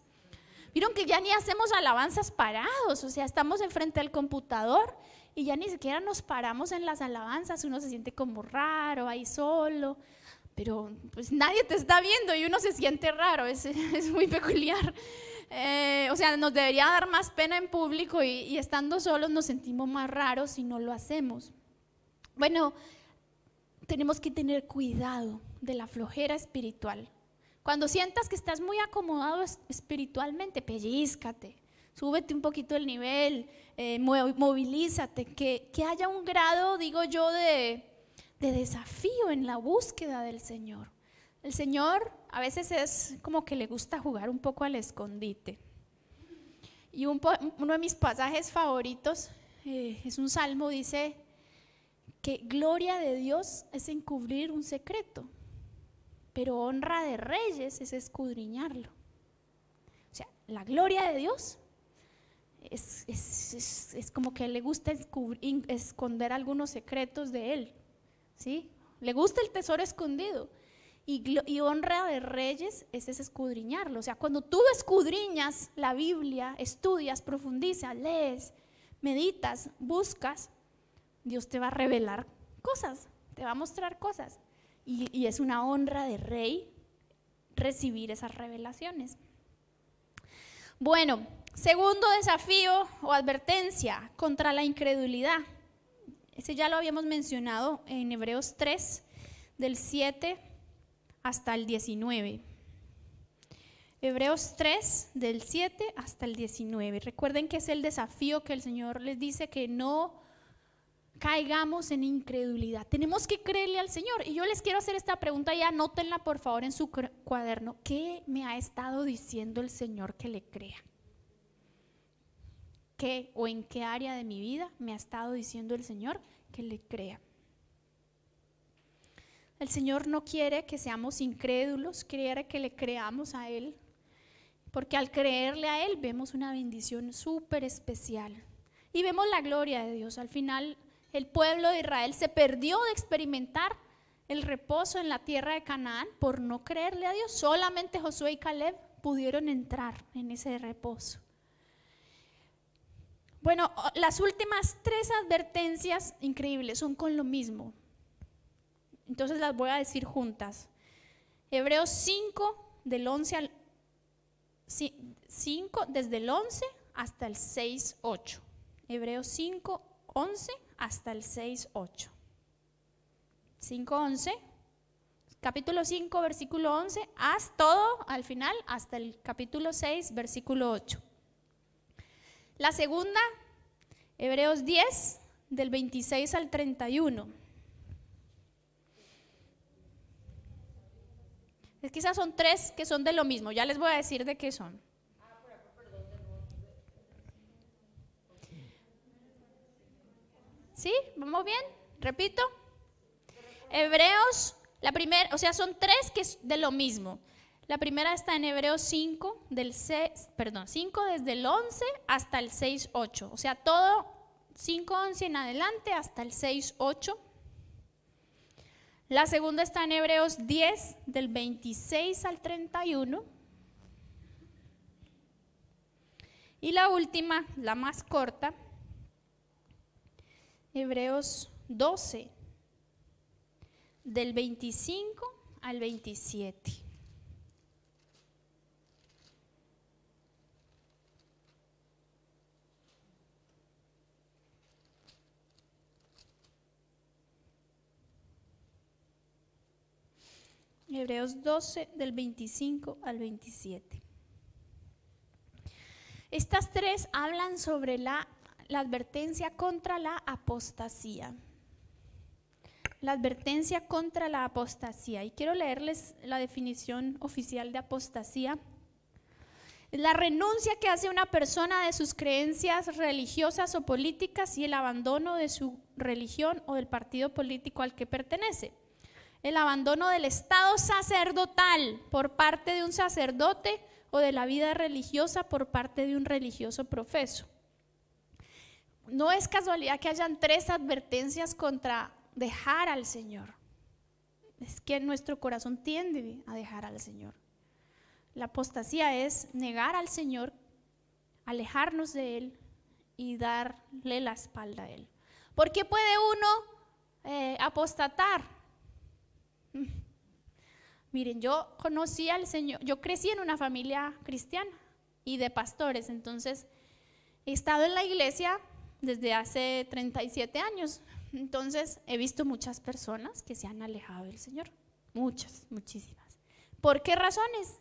Vieron que ya ni hacemos alabanzas parados, o sea, estamos enfrente del computador y ya ni siquiera nos paramos en las alabanzas. Uno se siente como raro ahí solo, pero pues nadie te está viendo y uno se siente raro, es muy peculiar. O sea, nos debería dar más pena en público y estando solos nos sentimos más raros si no lo hacemos. Bueno, tenemos que tener cuidado de la flojera espiritual. Cuando sientas que estás muy acomodado espiritualmente, pellízcate, súbete un poquito el nivel, movilízate, que haya un grado, digo yo, de desafío en la búsqueda del Señor. El Señor a veces es como que le gusta jugar un poco al escondite. Y uno de mis pasajes favoritos es un salmo, dice que gloria de Dios es encubrir un secreto, pero honra de reyes es escudriñarlo. O sea, la gloria de Dios es como que le gusta esconder algunos secretos de Él, ¿sí? Le gusta el tesoro escondido. Y honra de reyes es escudriñarlo. O sea, cuando tú escudriñas la Biblia, estudias, profundizas, lees, meditas, buscas, Dios te va a revelar cosas, te va a mostrar cosas. Y es una honra de rey recibir esas revelaciones. Bueno, segundo desafío o advertencia contra la incredulidad. Ese ya lo habíamos mencionado en Hebreos 3, del 7 hasta el 19. Hebreos 3, del 7 hasta el 19. Recuerden que es el desafío que el Señor les dice, que no caigamos en incredulidad. Tenemos que creerle al Señor. Y yo les quiero hacer esta pregunta y anótenla por favor en su cuaderno. ¿Qué me ha estado diciendo el Señor que le crea? ¿Qué o en qué área de mi vida me ha estado diciendo el Señor que le crea? El Señor no quiere que seamos incrédulos, quiere que le creamos a Él, porque al creerle a Él vemos una bendición súper especial y vemos la gloria de Dios. Al final el pueblo de Israel se perdió de experimentar el reposo en la tierra de Canaán por no creerle a Dios. Solamente Josué y Caleb pudieron entrar en ese reposo. Bueno, las últimas 3 advertencias increíbles son con lo mismo. Entonces las voy a decir juntas. Hebreos 5, del 11 al 5, desde el 11 hasta el 6:8. Hebreos 5, 11 hasta el 6:8. 5:11, capítulo 5, versículo 11, haz todo al final hasta el capítulo 6, versículo 8. La segunda, Hebreos 10, del 26 al 31. Es que esas son 3 que son de lo mismo, ya les voy a decir de qué son. ¿Sí? ¿Vamos bien? Repito. Hebreos, la primera, o sea, son 3 que es de lo mismo. La primera está en Hebreos 5, 5 desde el 11 hasta el 6:8. O sea, todo 5:11 en adelante hasta el 6:8. La segunda está en Hebreos 10, del 26 al 31. Y la última, la más corta, Hebreos 12, del 25 al 27. Hebreos 12, del 25 al 27. Estas 3 hablan sobre la advertencia contra la apostasía. La advertencia contra la apostasía. Y quiero leerles la definición oficial de apostasía. Es la renuncia que hace una persona de sus creencias religiosas o políticas y el abandono de su religión o del partido político al que pertenece. El abandono del estado sacerdotal por parte de un sacerdote o de la vida religiosa por parte de un religioso profeso. No es casualidad que hayan 3 advertencias contra dejar al Señor. Es que nuestro corazón tiende a dejar al Señor. La apostasía es negar al Señor, alejarnos de Él y darle la espalda a Él. ¿Por qué puede uno apostatar? Miren, yo conocí al Señor, yo crecí en una familia cristiana y de pastores, entonces he estado en la iglesia desde hace 37 años, entonces he visto muchas personas que se han alejado del Señor, muchas, muchísimas. ¿Por qué razones?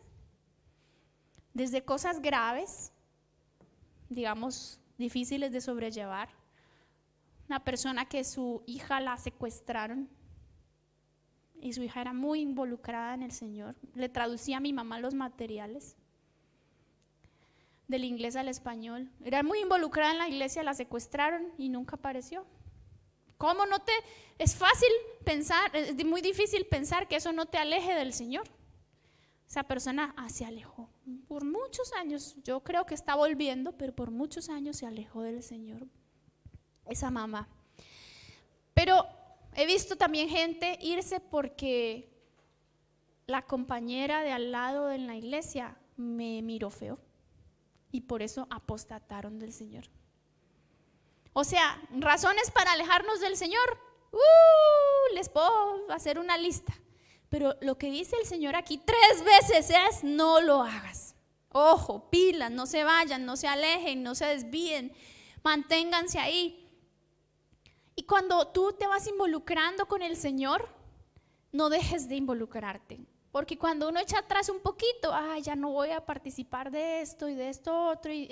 Desde cosas graves, digamos, difíciles de sobrellevar. Una persona que su hija la secuestraron y su hija era muy involucrada en el Señor. Le traducía a mi mamá los materiales del inglés al español. Era muy involucrada en la iglesia, la secuestraron y nunca apareció. ¿Cómo no te...? Es fácil pensar, es muy difícil pensar que eso no te aleje del Señor. Esa persona se alejó por muchos años. Yo creo que está volviendo, pero por muchos años se alejó del Señor. Esa mamá. Pero he visto también gente irse porque la compañera de al lado en la iglesia me miró feo y por eso apostataron del Señor. O sea, razones para alejarnos del Señor. Les puedo hacer una lista. Pero lo que dice el Señor aquí 3 veces es: no lo hagas. Ojo, pilas, no se vayan, no se alejen, no se desvíen, manténganse ahí. Y cuando tú te vas involucrando con el Señor, no dejes de involucrarte. Porque cuando uno echa atrás un poquito, ya no voy a participar de esto y de esto otro, y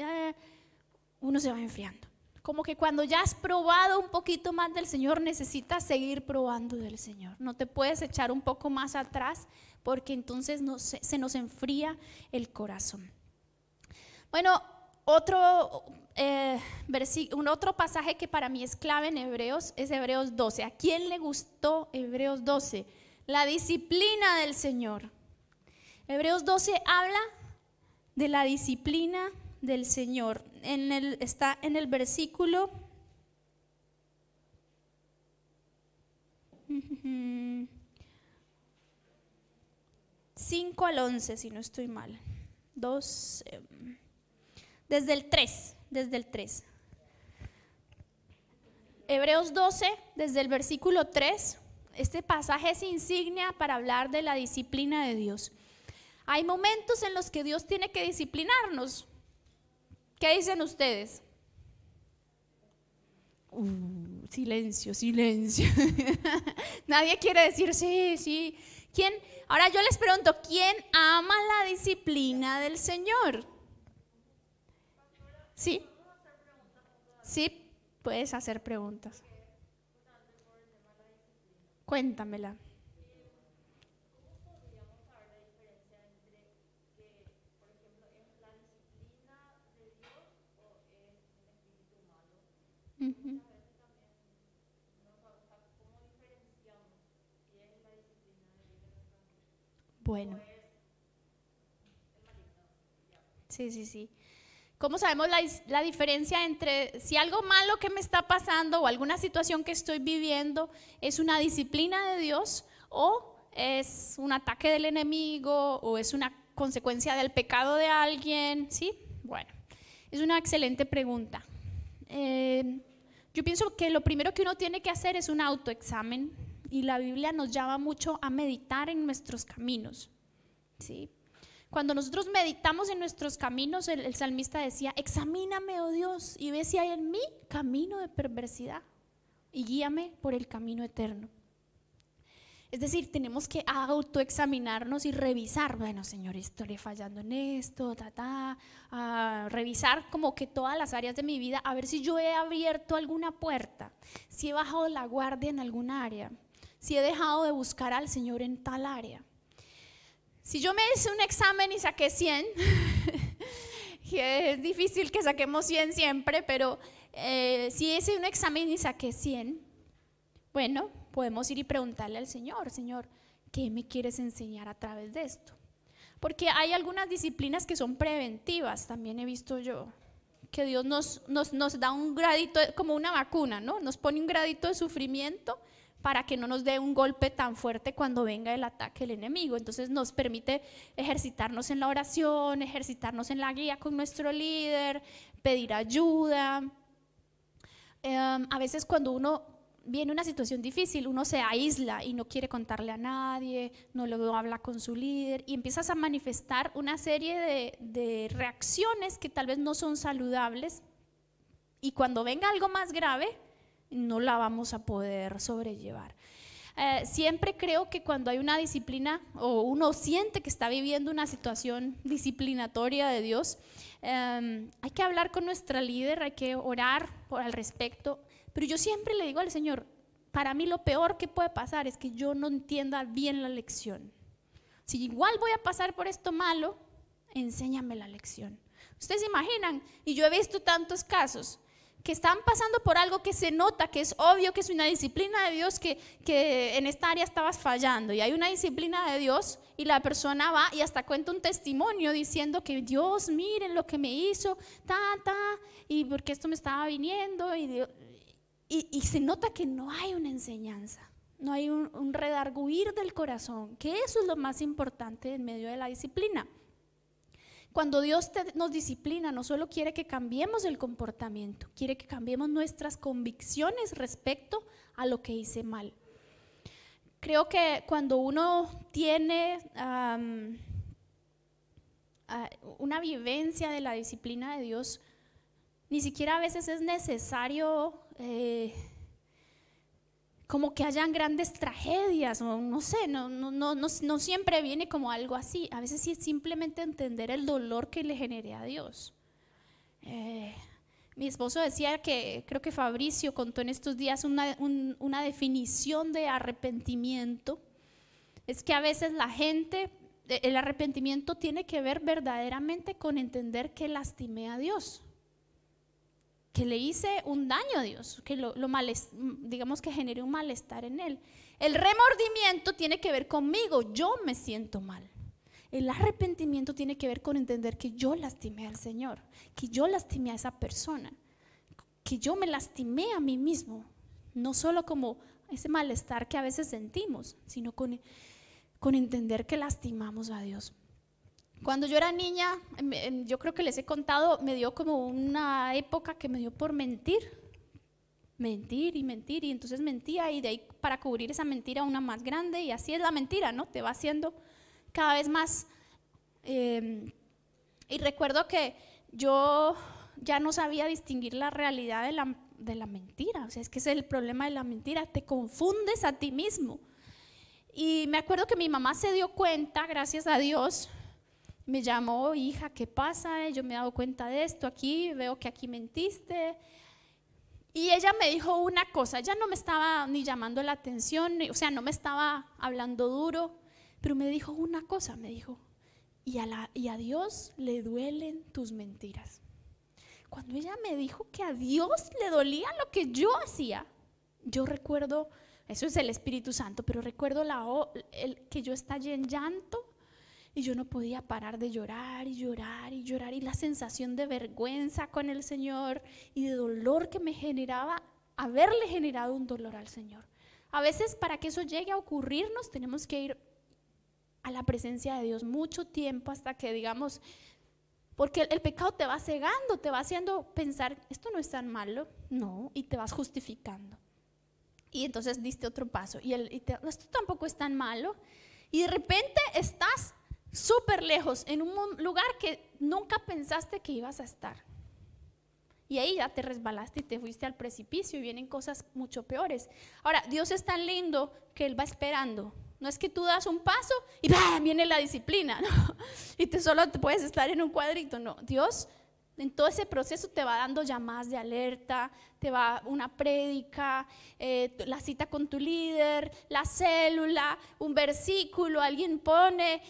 uno se va enfriando. Como que cuando ya has probado un poquito más del Señor, necesitas seguir probando del Señor. No te puedes echar un poco más atrás porque entonces se nos enfría el corazón. Bueno, otro pasaje que para mí es clave en Hebreos es Hebreos 12. ¿A quién le gustó Hebreos 12? La disciplina del Señor. Hebreos 12 habla de la disciplina del Señor. Está en el versículo 5 al 11, si no estoy mal. Desde el 3. Hebreos 12, desde el versículo 3. Este pasaje es insignia para hablar de la disciplina de Dios. Hay momentos en los que Dios tiene que disciplinarnos. ¿Qué dicen ustedes? Silencio. Nadie quiere decir sí. ¿Quién? Ahora yo les pregunto, ¿quién ama la disciplina del Señor? ¿Sí? Sí, puedes hacer preguntas. Cuéntamela. Uh-huh. Bueno. Sí. ¿Cómo sabemos la diferencia entre si algo malo que me está pasando o alguna situación que estoy viviendo es una disciplina de Dios o es un ataque del enemigo o es una consecuencia del pecado de alguien? ¿Sí? Bueno, es una excelente pregunta. Yo pienso que lo primero que uno tiene que hacer es un autoexamen y la Biblia nos llama mucho a meditar en nuestros caminos, ¿sí? Cuando nosotros meditamos en nuestros caminos, el salmista decía: examíname, oh Dios, y ve si hay en mí camino de perversidad y guíame por el camino eterno. Es decir, tenemos que autoexaminarnos y revisar, bueno, Señor, estoy fallando en esto, revisar como que todas las áreas de mi vida, a ver si yo he abierto alguna puerta, si he bajado la guardia en alguna área, si he dejado de buscar al Señor en tal área. Si yo me hice un examen y saqué 100, que es difícil que saquemos 100 siempre, pero si hice un examen y saqué 100, bueno, podemos ir y preguntarle al Señor, Señor, ¿qué me quieres enseñar a través de esto? Porque hay algunas disciplinas que son preventivas, también he visto yo, que Dios nos da un gradito, como una vacuna, ¿no? Nos pone un gradito de sufrimiento para que no nos dé un golpe tan fuerte cuando venga el ataque del enemigo. Entonces nos permite ejercitarnos en la oración, ejercitarnos en la guía con nuestro líder, pedir ayuda. A veces cuando uno viene una situación difícil, uno se aísla y no quiere contarle a nadie, no lo habla con su líder y empiezas a manifestar una serie de reacciones que tal vez no son saludables, y cuando venga algo más grave no la vamos a poder sobrellevar. Siempre creo que cuando hay una disciplina o uno siente que está viviendo una situación disciplinatoria de Dios, hay que hablar con nuestra líder, hay que orar al respecto. Pero yo siempre le digo al Señor, para mí lo peor que puede pasar es que yo no entienda bien la lección. Si igual voy a pasar por esto malo, enséñame la lección. Ustedes se imaginan, y yo he visto tantos casos que están pasando por algo que se nota, que es obvio que es una disciplina de Dios, que en esta área estabas fallando, y hay una disciplina de Dios, y la persona va y hasta cuenta un testimonio diciendo que Dios, miren lo que me hizo, y porque esto me estaba viniendo, y se nota que no hay una enseñanza, no hay un redarguir del corazón, que eso es lo más importante en medio de la disciplina. Cuando Dios nos disciplina, no solo quiere que cambiemos el comportamiento, quiere que cambiemos nuestras convicciones respecto a lo que hice mal. Creo que cuando uno tiene una vivencia de la disciplina de Dios, ni siquiera a veces es necesario como que hayan grandes tragedias, o no sé, no siempre viene como algo así. A veces sí es simplemente entender el dolor que le generé a Dios. Mi esposo decía que, creo que Fabricio contó en estos días una definición de arrepentimiento. Es que a veces la gente, el arrepentimiento tiene que ver verdaderamente con entender que lastimé a Dios, que le hice un daño a Dios, que digamos que generé un malestar en Él. El remordimiento tiene que ver conmigo, yo me siento mal. El arrepentimiento tiene que ver con entender que yo lastimé al Señor, que yo lastimé a esa persona, que yo me lastimé a mí mismo, no solo como ese malestar que a veces sentimos, sino con entender que lastimamos a Dios. Cuando yo era niña, yo creo que les he contado, me dio como una época que me dio por mentir, y entonces mentía, y de ahí para cubrir esa mentira una más grande, y así es la mentira, ¿no? Te va haciendo cada vez más. Y recuerdo que yo ya no sabía distinguir la realidad de la mentira. O sea, es que ese es el problema de la mentira, te confundes a ti mismo. Y me acuerdo que mi mamá se dio cuenta, gracias a Dios, me llamó: hija, ¿qué pasa? Yo me he dado cuenta de esto aquí, veo que aquí mentiste. Y ella me dijo una cosa, ella no me estaba ni llamando la atención, o sea, no me estaba hablando duro, pero me dijo una cosa, me dijo: y a Dios le duelen tus mentiras. Cuando ella me dijo que a Dios le dolía lo que yo hacía, yo recuerdo, eso es el Espíritu Santo, pero recuerdo que yo estallé en llanto. Y yo no podía parar de llorar y llorar y llorar, y la sensación de vergüenza con el Señor y de dolor que me generaba haberle generado un dolor al Señor. A veces, para que eso llegue a ocurrirnos, tenemos que ir a la presencia de Dios mucho tiempo, hasta que digamos, porque el pecado te va cegando, te va haciendo pensar, esto no es tan malo, no, y te vas justificando. Y entonces diste otro paso, esto tampoco es tan malo, y de repente estás súper lejos, en un lugar que nunca pensaste que ibas a estar. Y ahí ya te resbalaste y te fuiste al precipicio, y vienen cosas mucho peores. Ahora, Dios es tan lindo que Él va esperando. No es que tú das un paso y ¡bah!, viene la disciplina, ¿no? Y solo te puedes estar en un cuadrito. No, Dios en todo ese proceso te va dando llamadas de alerta, te va una prédica, la cita con tu líder, la célula, un versículo, alguien pone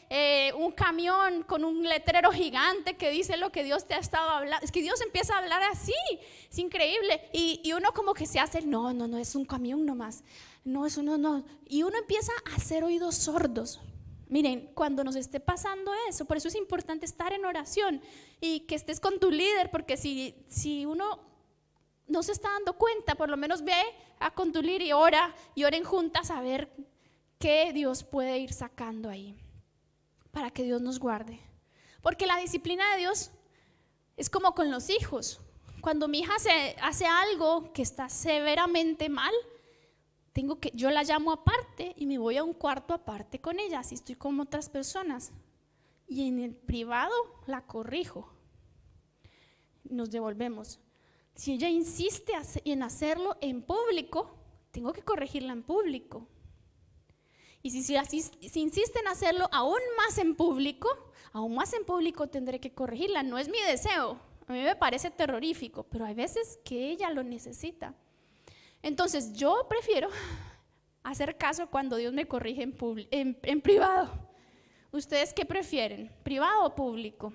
un camión con un letrero gigante que dice lo que Dios te ha estado hablando. Es que Dios empieza a hablar así, es increíble. Y uno como que se hace, no, es un camión nomás, no, eso no. Y uno empieza a hacer oídos sordos. Miren, cuando nos esté pasando eso, por eso es importante estar en oración y que estés con tu líder, porque si uno no se está dando cuenta, por lo menos ve con tu líder y oren juntas a ver qué Dios puede ir sacando ahí, para que Dios nos guarde. Porque la disciplina de Dios es como con los hijos. Cuando mi hija hace algo que está severamente mal, yo la llamo aparte y me voy a un cuarto aparte con ella, si estoy con otras personas, y en el privado la corrijo, nos devolvemos. Si ella insiste en hacerlo en público, tengo que corregirla en público. Y si insiste en hacerlo aún más en público tendré que corregirla. No es mi deseo, a mí me parece terrorífico, pero hay veces que ella lo necesita. Entonces yo prefiero hacer caso cuando Dios me corrige en privado. ¿Ustedes qué prefieren? ¿Privado o público?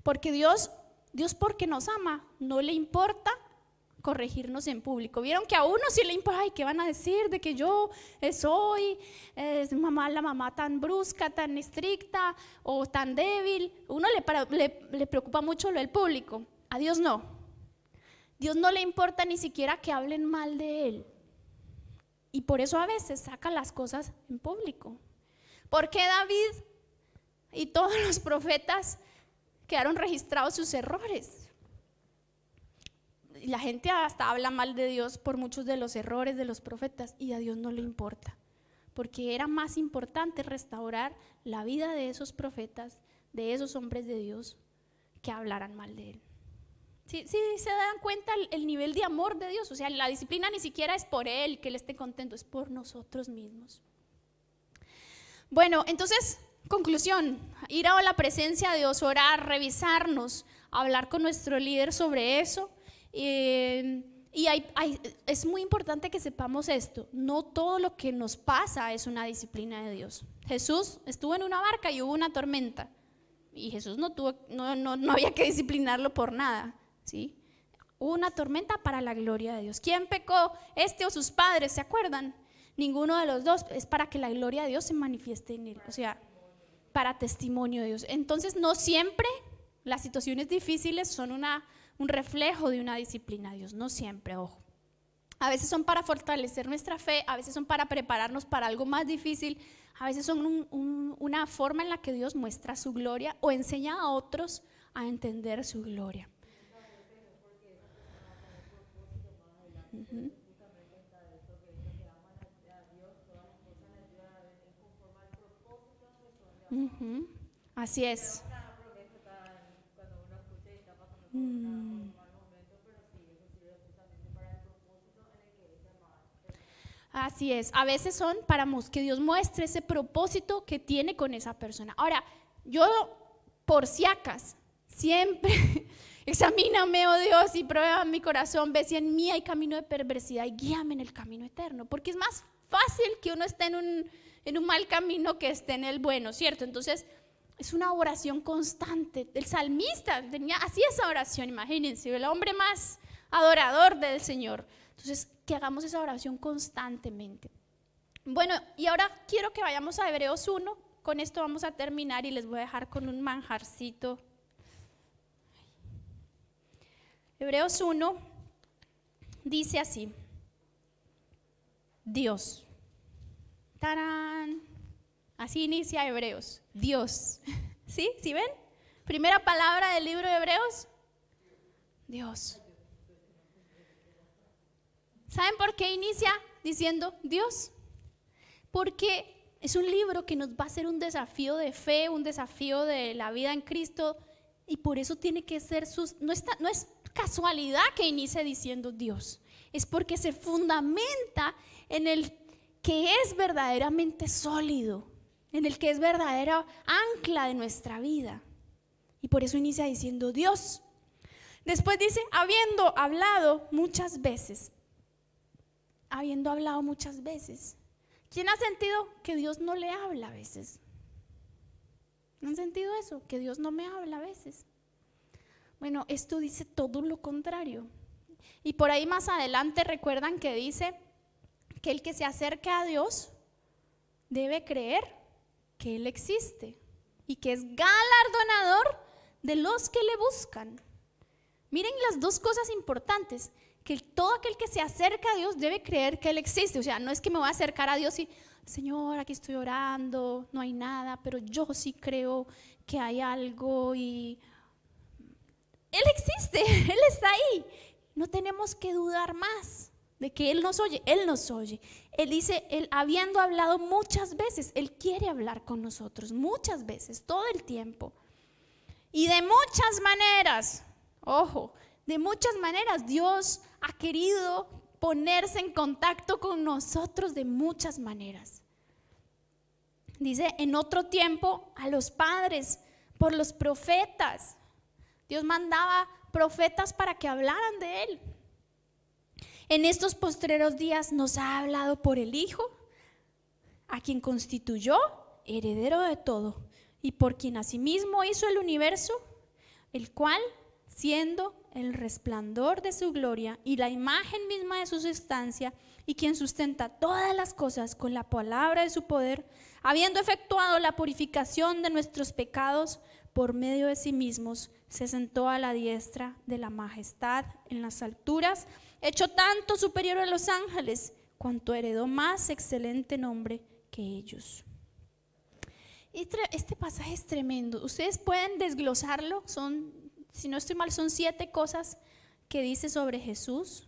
Porque Dios porque nos ama, no le importa corregirnos en público. ¿Vieron que a uno sí le importa? Ay, ¿qué van a decir de que yo soy la mamá tan brusca, tan estricta o tan débil? Uno le preocupa mucho lo del público. A Dios no. Dios no le importa ni siquiera que hablen mal de Él. Y por eso a veces saca las cosas en público. ¿Por qué David y todos los profetas quedaron registrados sus errores? La gente hasta habla mal de Dios por muchos de los errores de los profetas, y a Dios no le importa, porque era más importante restaurar la vida de esos profetas, de esos hombres de Dios, que hablaran mal de Él. Sí, se dan cuenta el nivel de amor de Dios. O sea, la disciplina ni siquiera es por Él, que Él esté contento, es por nosotros mismos. Bueno, entonces, conclusión: ir a la presencia de Dios, orar, revisarnos, hablar con nuestro líder sobre eso. Es muy importante que sepamos esto: no todo lo que nos pasa es una disciplina de Dios. Jesús estuvo en una barca y hubo una tormenta, y Jesús no había que disciplinarlo por nada. ¿Sí? Hubo una tormenta para la gloria de Dios. ¿Quién pecó? O sus padres, ¿se acuerdan? Ninguno de los dos. Es para que la gloria de Dios se manifieste en él, o sea, para testimonio de Dios. Entonces, no siempre las situaciones difíciles son un reflejo de una disciplina de Dios, no siempre, ojo. A veces son para fortalecer nuestra fe, a veces son para prepararnos para algo más difícil, a veces son una forma en la que Dios muestra su gloria o enseña a otros a entender su gloria. Uh-huh. Uh-huh. Así es. Así es, a veces son para que Dios muestre ese propósito que tiene con esa persona. Ahora, yo por si acaso, siempre examíname, oh Dios, y prueba mi corazón, ve si en mí hay camino de perversidad y guíame en el camino eterno, porque es más fácil que uno esté en un mal camino que esté en el bueno, ¿cierto? Entonces, es una oración constante. El salmista hacía esa oración, imagínense, el hombre más adorador del Señor. Entonces, que hagamos esa oración constantemente. Bueno, y ahora quiero que vayamos a Hebreos 1. Con esto vamos a terminar y les voy a dejar con un manjarcito. Hebreos 1 dice así: Dios. ¡Tarán! Así inicia Hebreos, Dios. ¿Sí? ¿Sí ven? Primera palabra del libro de Hebreos, Dios. ¿Saben por qué inicia diciendo Dios? Porque es un libro que nos va a hacer un desafío de fe, un desafío de la vida en Cristo, y por eso tiene que ser no es casualidad que inicie diciendo Dios, es porque se fundamenta en el que es verdaderamente sólido, en el que es verdadera ancla de nuestra vida. Y por eso inicia diciendo Dios. Después dice, habiendo hablado muchas veces. Habiendo hablado muchas veces. ¿Quién ha sentido que Dios no le habla a veces? ¿No han sentido eso? Que Dios no me habla a veces. Bueno, esto dice todo lo contrario. Y por ahí más adelante recuerdan que dice que el que se acerca a Dios debe creer que Él existe y que es galardonador de los que le buscan. Miren las dos cosas importantes, que todo aquel que se acerca a Dios debe creer que Él existe. O sea, no es que me voy a acercar a Dios y, Señor, aquí estoy orando, no hay nada, pero yo sí creo que hay algo y Él existe, Él está ahí. No tenemos que dudar más de que Él nos oye, Él nos oye. Él dice, Él habiendo hablado muchas veces, Él quiere hablar con nosotros muchas veces, todo el tiempo. Y de muchas maneras, ojo, de muchas maneras Dios ha querido ponerse en contacto con nosotros de muchas maneras. Dice, en otro tiempo a los padres, por los profetas. Dios mandaba profetas para que hablaran de Él. En estos postreros días nos ha hablado por el Hijo, a quien constituyó heredero de todo, y por quien asimismo hizo el universo, el cual, siendo el resplandor de su gloria y la imagen misma de su sustancia, y quien sustenta todas las cosas con la palabra de su poder, habiendo efectuado la purificación de nuestros pecados por medio de sí mismos, se sentó a la diestra de la majestad en las alturas, hecho tanto superior a los ángeles, cuanto heredó más excelente nombre que ellos. Este pasaje es tremendo. Ustedes pueden desglosarlo. Si no estoy mal, son 7 cosas que dice sobre Jesús.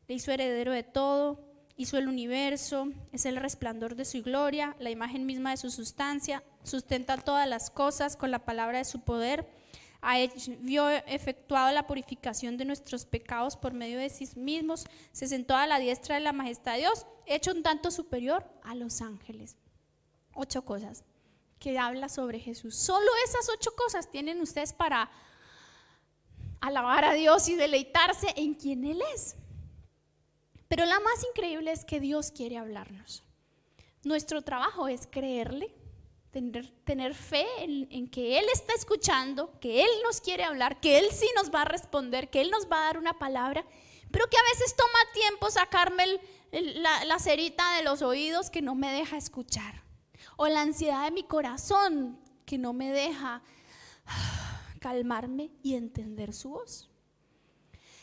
Le hizo heredero de todo, hizo el universo, es el resplandor de su gloria, la imagen misma de su sustancia, sustenta todas las cosas con la palabra de su poder, vio efectuado la purificación de nuestros pecados por medio de sí mismos, se sentó a la diestra de la majestad de Dios, hecho un tanto superior a los ángeles. 8 cosas que habla sobre Jesús. Solo esas 8 cosas tienen ustedes para alabar a Dios y deleitarse en quién Él es. Pero la más increíble es que Dios quiere hablarnos. Nuestro trabajo es creerle, tener fe en que Él está escuchando, que Él nos quiere hablar, que Él sí nos va a responder, que Él nos va a dar una palabra, pero que a veces toma tiempo sacarme la cerita de los oídos que no me deja escuchar, o la ansiedad de mi corazón que no me deja calmarme y entender su voz.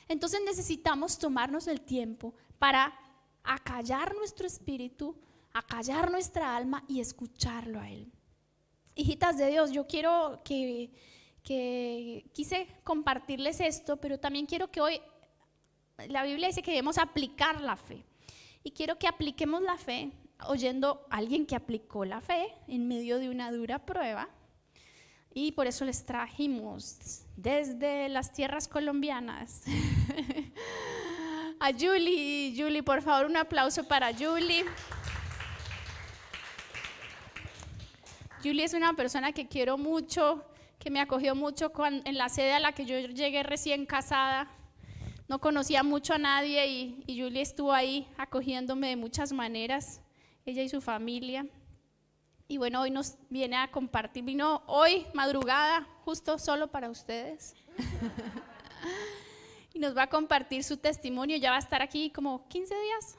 Entonces necesitamos tomarnos el tiempo para acallar nuestro espíritu, acallar nuestra alma y escucharlo a Él. Hijitas de Dios, yo quiero que quise compartirles esto, pero también quiero que hoy, la Biblia dice que debemos aplicar la fe. Y quiero que apliquemos la fe oyendo a alguien que aplicó la fe en medio de una dura prueba. Y por eso les trajimos desde las tierras colombianas a Julie. Julie, por favor, un aplauso para Julie. Julie es una persona que quiero mucho, que me acogió mucho en la sede a la que yo llegué recién casada. No conocía mucho a nadie y Julie estuvo ahí acogiéndome de muchas maneras, ella y su familia. Y bueno, hoy nos viene a compartir, vino hoy madrugada, justo solo para ustedes. Y nos va a compartir su testimonio, ya va a estar aquí como 15 días.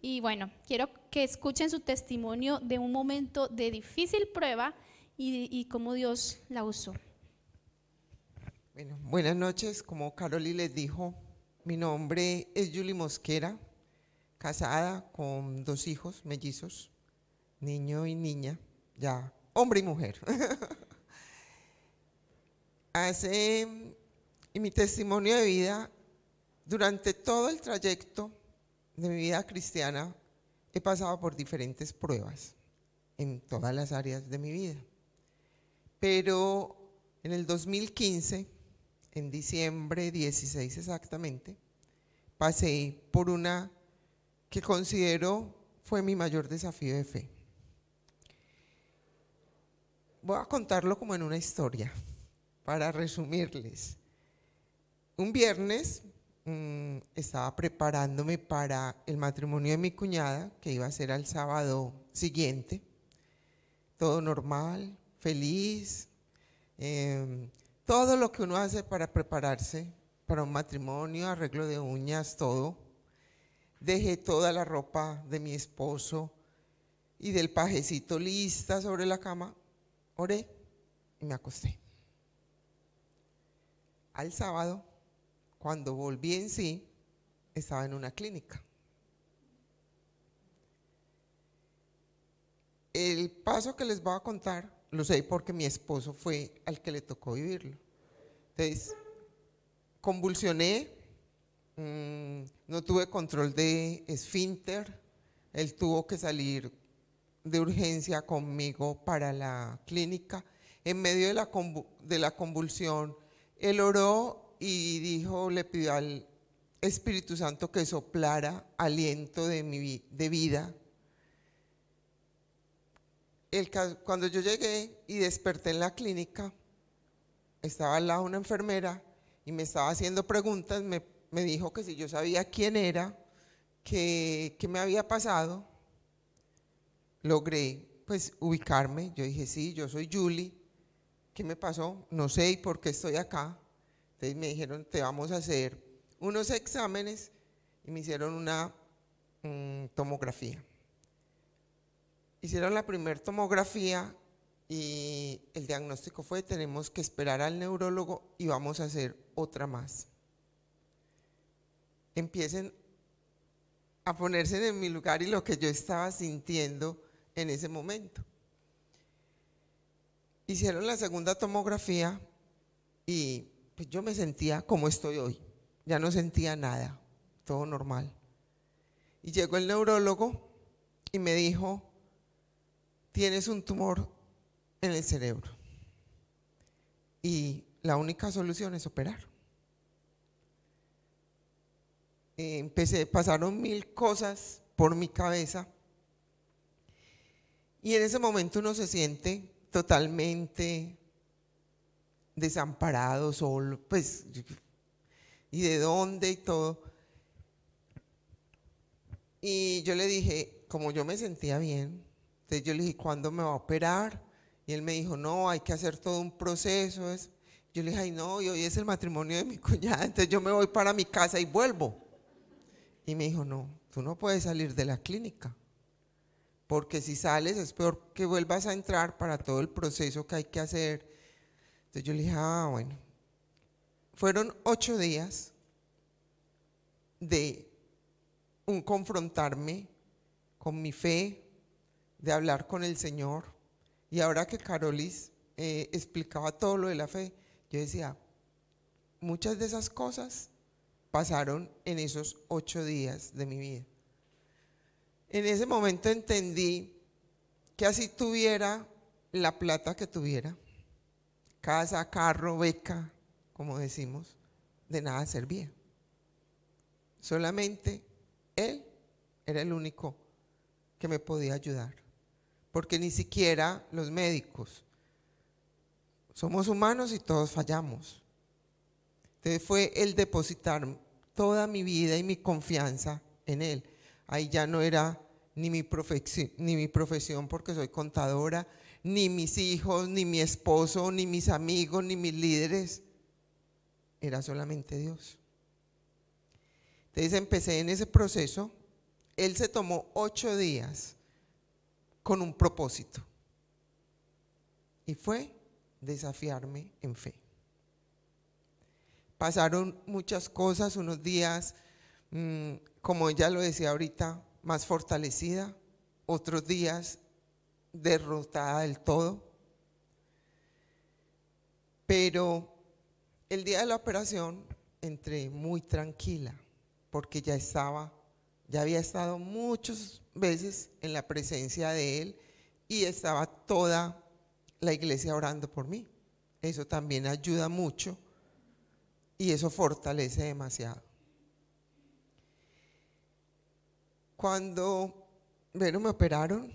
Y bueno, quiero que escuchen su testimonio de un momento de difícil prueba y cómo Dios la usó. Bueno, buenas noches, como Caroli les dijo, mi nombre es Julie Mosquera, casada con 2 hijos mellizos, niño y niña, ya hombre y mujer. Y mi testimonio de vida, durante todo el trayecto de mi vida cristiana, he pasado por diferentes pruebas en todas las áreas de mi vida. Pero en el 2015, en diciembre 16 exactamente, pasé por una que considero fue mi mayor desafío de fe. Voy a contarlo como en una historia. para resumirles. Un viernes estaba preparándome para el matrimonio de mi cuñada, que iba a ser al sábado siguiente. Todo normal, feliz, todo lo que uno hace para prepararse para un matrimonio, arreglo de uñas, todo. Dejé toda la ropa de mi esposo y del pajecito lista sobre la cama, oré y me acosté. Al sábado, cuando volví en sí, estaba en una clínica. El paso que les voy a contar, lo sé porque mi esposo fue al que le tocó vivirlo. Entonces, convulsioné, no tuve control de esfínter, él tuvo que salir de urgencia conmigo para la clínica. En medio de la convulsión, él oró y dijo, le pidió al Espíritu Santo que soplara aliento de vida. Cuando yo llegué y desperté en la clínica, estaba al lado una enfermera y me estaba haciendo preguntas, me dijo que si yo sabía quién era, qué me había pasado. Logré pues ubicarme, yo dije sí, yo soy Julie, ¿qué me pasó? No sé y por qué estoy acá. Entonces me dijeron, te vamos a hacer unos exámenes y me hicieron una tomografía. Hicieron la primera tomografía y el diagnóstico fue, tenemos que esperar al neurólogo y vamos a hacer otra más. Empiecen a ponerse en mi lugar y lo que yo estaba sintiendo en ese momento. Hicieron la segunda tomografía y pues yo me sentía como estoy hoy, ya no sentía nada, todo normal. Y llegó el neurólogo y me dijo, tienes un tumor en el cerebro y la única solución es operar. Pasaron 1000 cosas por mi cabeza y en ese momento uno se siente totalmente desamparado, solo, pues, y de dónde y todo. Y yo le dije, como yo me sentía bien, entonces yo le dije, ¿cuándo me va a operar? Y él me dijo, no, hay que hacer todo un proceso. Yo le dije, ay no, y hoy es el matrimonio de mi cuñada, entonces yo me voy para mi casa y vuelvo. Y me dijo, no, tú no puedes salir de la clínica, porque si sales es peor que vuelvas a entrar para todo el proceso que hay que hacer. Entonces yo le dije, bueno. Fueron 8 días de un confrontarme con mi fe, de hablar con el Señor. Y ahora que Carolis explicaba todo lo de la fe, yo decía, muchas de esas cosas pasaron en esos 8 días de mi vida. En ese momento entendí que así tuviera la plata que tuviera, casa, carro, beca, como decimos, de nada servía. Solamente Él era el único que me podía ayudar, porque ni siquiera los médicos, somos humanos y todos fallamos. Entonces fue el depositar toda mi vida y mi confianza en Él. Ahí ya no era ni mi profesión porque soy contadora, ni mis hijos, ni mi esposo, ni mis amigos, ni mis líderes. Era solamente Dios. Entonces empecé en ese proceso. Él se tomó 8 días con un propósito y fue desafiarme en fe. Pasaron muchas cosas, unos días, como ella lo decía ahorita, más fortalecida, otros días derrotada del todo. Pero el día de la operación entré muy tranquila, porque ya había estado muchas veces en la presencia de Él y estaba toda la iglesia orando por mí. Eso también ayuda mucho y eso fortalece demasiado. Cuando me operaron,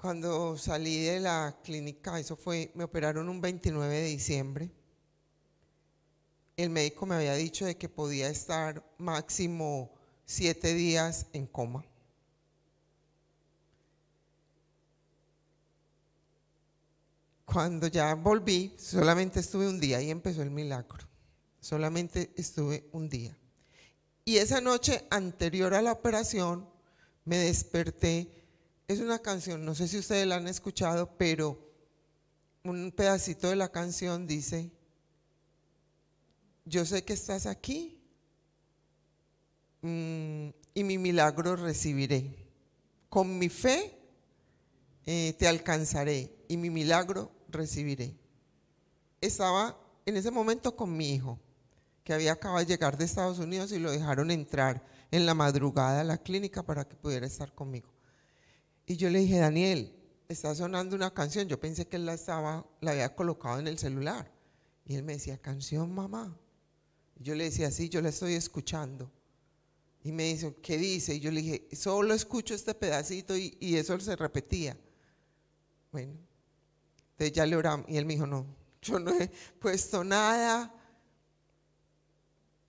Cuando salí de la clínica, me operaron un 29 de diciembre. El médico me había dicho de que podía estar máximo 7 días en coma. Cuando ya volví, solamente estuve un día y empezó el milagro. Solamente estuve un día. Y esa noche anterior a la operación me desperté. Es una canción, no sé si ustedes la han escuchado, pero un pedacito de la canción dice: yo sé que estás aquí y mi milagro recibiré. Con mi fe te alcanzaré y mi milagro recibiré. Estaba en ese momento con mi hijo, que había acabado de llegar de Estados Unidos y lo dejaron entrar en la madrugada a la clínica para que pudiera estar conmigo. Y yo le dije: Daniel, está sonando una canción. Yo pensé que él la había colocado en el celular. Y él me decía: ¿canción, mamá? Y yo le decía: sí, yo la estoy escuchando. Y me dice: ¿qué dice? Y yo le dije: solo escucho este pedacito, y eso se repetía. Bueno, entonces ya le oramos. Y él me dijo: no, yo no he puesto nada.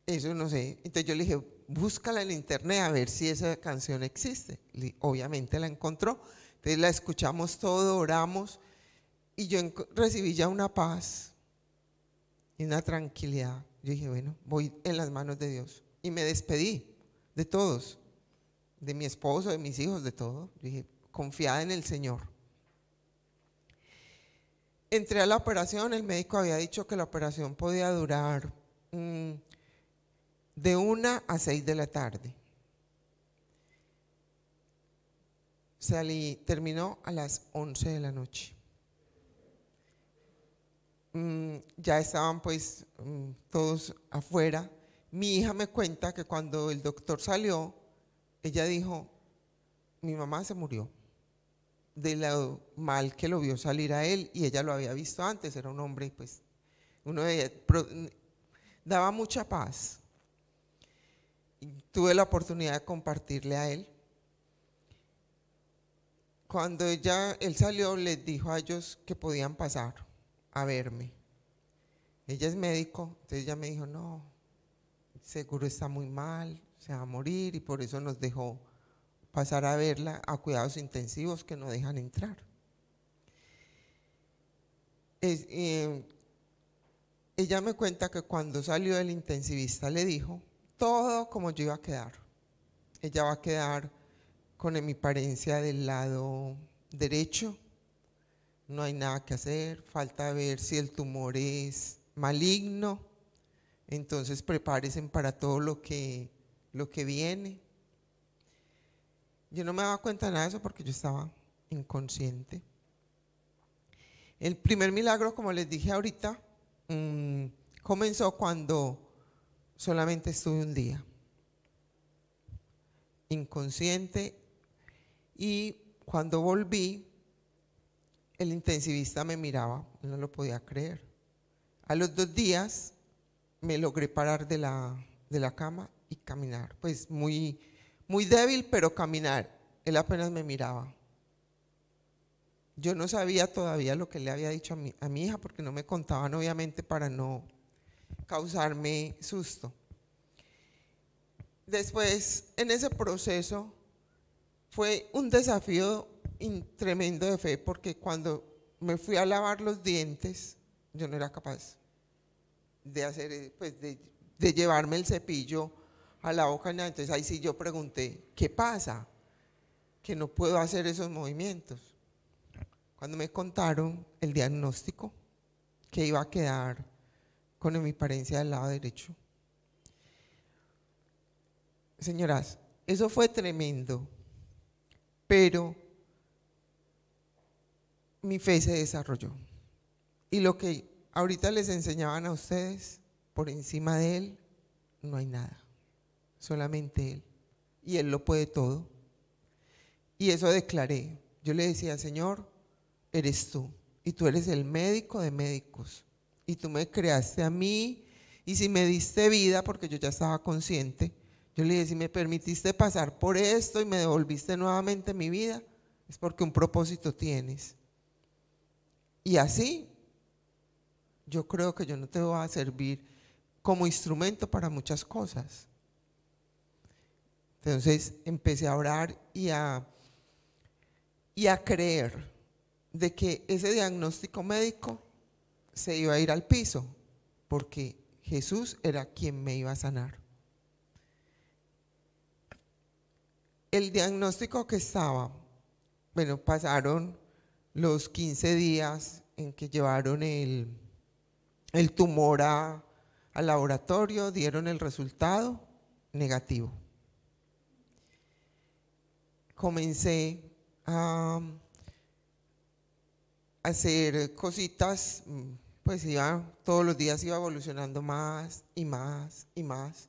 Eso no sé. Entonces yo le dije: búscala en internet a ver si esa canción existe. Obviamente la encontró. Entonces la escuchamos todo, oramos, y yo recibí ya una paz y una tranquilidad. Yo dije: bueno, voy en las manos de Dios. Y me despedí de todos, de mi esposo, de mis hijos, de todo. Yo dije: confiada en el Señor. Entré a la operación. El médico había dicho que la operación podía durar de 1 a 6 de la tarde. Terminó a las 11 de la noche. Ya estaban pues todos afuera. Mi hija me cuenta que cuando el doctor salió, ella dijo: mi mamá se murió, de lo mal que lo vio salir a él, y ella lo había visto antes. Era un hombre, pues uno daba mucha paz. Tuve la oportunidad de compartirle a él. Cuando él salió, les dijo a ellos que podían pasar a verme. Ella es médico, entonces ella me dijo: no, seguro está muy mal, se va a morir, y por eso nos dejó pasar a verla a cuidados intensivos, que no dejan entrar. Ella me cuenta que cuando salió el intensivista le dijo todo como yo iba a quedar. Ella va a quedar con hemiparencia del lado derecho, no hay nada que hacer, falta ver si el tumor es maligno, entonces prepárense para todo lo que viene. Yo no me daba cuenta de nada de eso porque yo estaba inconsciente. El primer milagro, como les dije ahorita, comenzó cuando solamente estuve un día inconsciente, y cuando volví, el intensivista me miraba, no lo podía creer. A los 2 días me logré parar de la cama y caminar, pues muy, muy débil, pero caminar. Él apenas me miraba. Yo no sabía todavía lo que le había dicho a mi hija, porque no me contaban, obviamente, para no causarme susto. Después, en ese proceso, fue un desafío tremendo de fe, porque cuando me fui a lavar los dientes, yo no era capaz de hacer, pues de llevarme el cepillo a la boca. Entonces ahí sí yo pregunté: ¿qué pasa? Que no puedo hacer esos movimientos. Cuando me contaron el diagnóstico, que iba a quedar con hemiparencia del lado derecho. Señoras, eso fue tremendo, pero mi fe se desarrolló. Y lo que ahorita les enseñaban a ustedes, por encima de Él no hay nada, solamente Él. Y Él lo puede todo. Y eso declaré. Yo le decía: Señor, eres tú, y tú eres el médico de médicos, y tú me creaste a mí, y si me diste vida, porque yo ya estaba consciente, yo le dije: si me permitiste pasar por esto y me devolviste nuevamente mi vida, es porque un propósito tienes. Y así, yo creo que yo no te voy a servir como instrumento para muchas cosas. Entonces empecé a orar y a creer de que ese diagnóstico médico se iba a ir al piso, porque Jesús era quien me iba a sanar. El diagnóstico que estaba, bueno, pasaron los 15 días en que llevaron el tumor al laboratorio, dieron el resultado negativo. Comencé a hacer cositas, pues todos los días iba evolucionando más y más y más,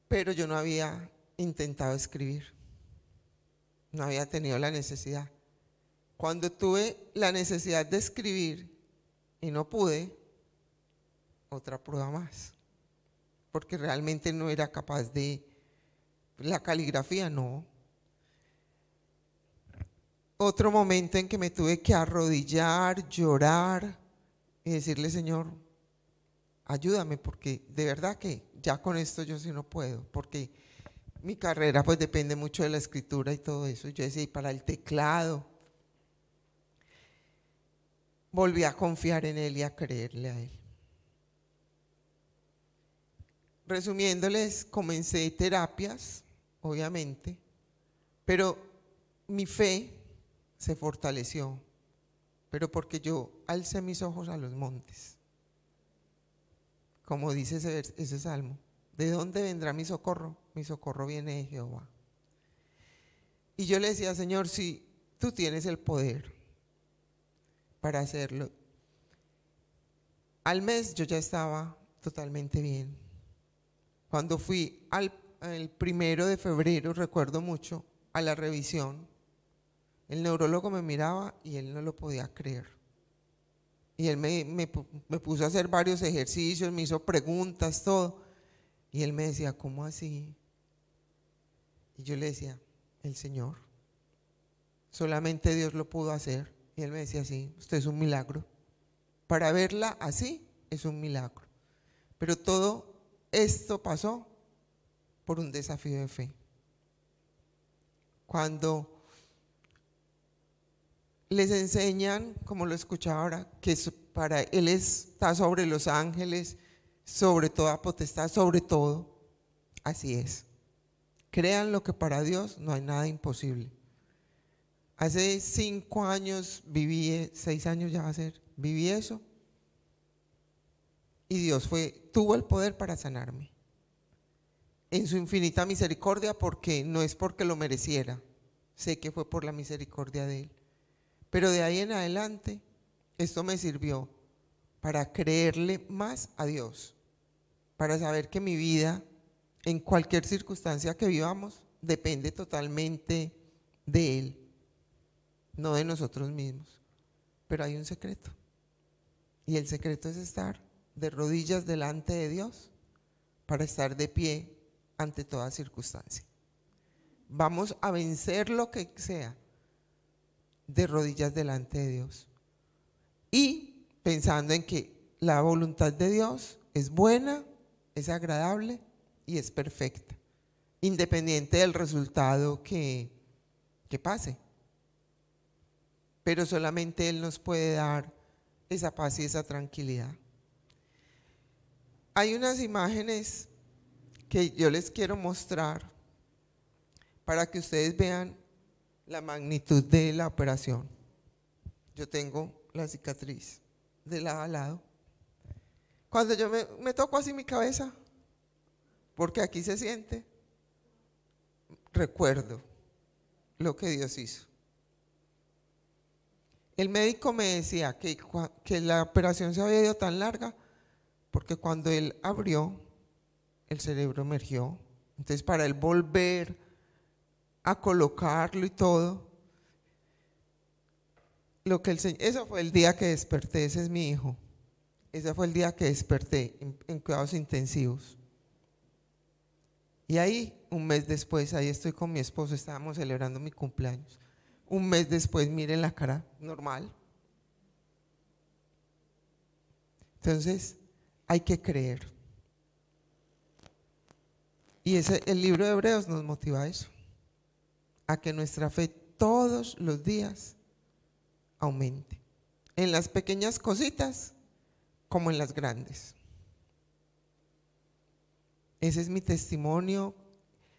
pero yo no había intentado escribir, no había tenido la necesidad. Cuando tuve la necesidad de escribir y no pude, otra prueba más, porque realmente no era capaz de la caligrafía, no. Otro momento en que me tuve que arrodillar, llorar y decirle: Señor, ayúdame, porque de verdad que ya con esto yo sí no puedo, porque mi carrera pues depende mucho de la escritura y todo eso. Yo decía, y para el teclado. Volví a confiar en Él y a creerle a Él. Resumiéndoles, comencé terapias, obviamente, pero mi fe se fortaleció, pero porque yo alcé mis ojos a los montes. Como dice ese salmo, ¿de dónde vendrá mi socorro? Mi socorro viene de Jehová. Y yo le decía: Señor, si tú tienes el poder para hacerlo. Al mes yo ya estaba totalmente bien. Cuando fui el 1 de febrero, recuerdo mucho, a la revisión, el neurólogo me miraba y él no lo podía creer. Y él me puso a hacer varios ejercicios, me hizo preguntas, todo. Y él me decía: ¿cómo así? Y yo le decía: el Señor, solamente Dios lo pudo hacer. Y él me decía: sí, usted es un milagro. Para verla así es un milagro. Pero todo esto pasó por un desafío de fe. Cuando les enseñan, como lo escuchaba ahora, que para Él está sobre los ángeles, sobre toda potestad, sobre todo, así es. Crean lo que para Dios no hay nada imposible. Hace 5 años viví, 6 años ya va a ser, viví eso. Y Dios tuvo el poder para sanarme. En su infinita misericordia, porque no es porque lo mereciera. Sé que fue por la misericordia de Él. Pero de ahí en adelante, esto me sirvió para creerle más a Dios. Para saber que mi vida, en cualquier circunstancia que vivamos, depende totalmente de Él. No de nosotros mismos. Pero hay un secreto. Y el secreto es estar de rodillas delante de Dios para estar de pie ante toda circunstancia. Vamos a vencer lo que sea de rodillas delante de Dios. Y pensando en que la voluntad de Dios es buena, es agradable y es perfecta, independiente del resultado que pase. Pero solamente Él nos puede dar esa paz y esa tranquilidad. Hay unas imágenes que yo les quiero mostrar para que ustedes vean la magnitud de la operación. Yo tengo la cicatriz de lado a lado. Cuando yo me toco así mi cabeza, porque aquí se siente, recuerdo lo que Dios hizo. El médico me decía que la operación se había ido tan larga porque cuando él abrió, el cerebro emergió. Entonces, para él volver a colocarlo y todo, eso fue el día que desperté. Ese es mi hijo. Ese fue el día que desperté en cuidados intensivos. Y ahí un mes después, ahí estoy con mi esposo, estábamos celebrando mi cumpleaños. Un mes después, miren la cara, normal. Entonces, hay que creer. Y el libro de Hebreos nos motiva a eso, a que nuestra fe todos los días aumente, en las pequeñas cositas como en las grandes. Ese es mi testimonio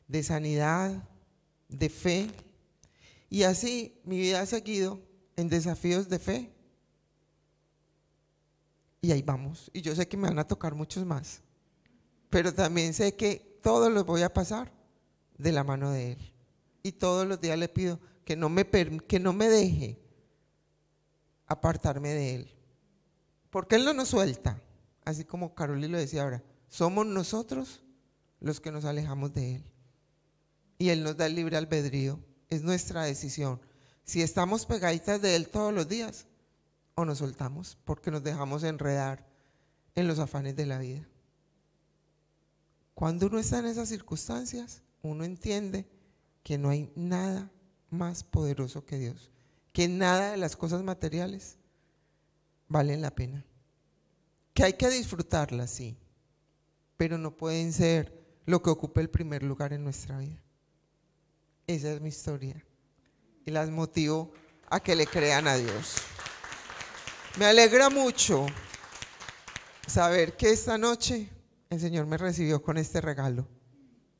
de sanidad, de fe, y así mi vida ha seguido en desafíos de fe. Y ahí vamos, y yo sé que me van a tocar muchos más, pero también sé que todos los voy a pasar de la mano de Él. Y todos los días le pido que no me deje apartarme de Él, porque Él no nos suelta, así como Carolina lo decía ahora, somos nosotros los que nos alejamos de Él. Y Él nos da el libre albedrío, es nuestra decisión, si estamos pegaditas de Él todos los días o nos soltamos porque nos dejamos enredar en los afanes de la vida. Cuando uno está en esas circunstancias, uno entiende que no hay nada más poderoso que Dios, que nada de las cosas materiales valen la pena, que hay que disfrutarlas, sí, pero no pueden ser lo que ocupe el primer lugar en nuestra vida. Esa es mi historia y las motivo a que le crean a Dios. Me alegra mucho saber que esta noche el Señor me recibió con este regalo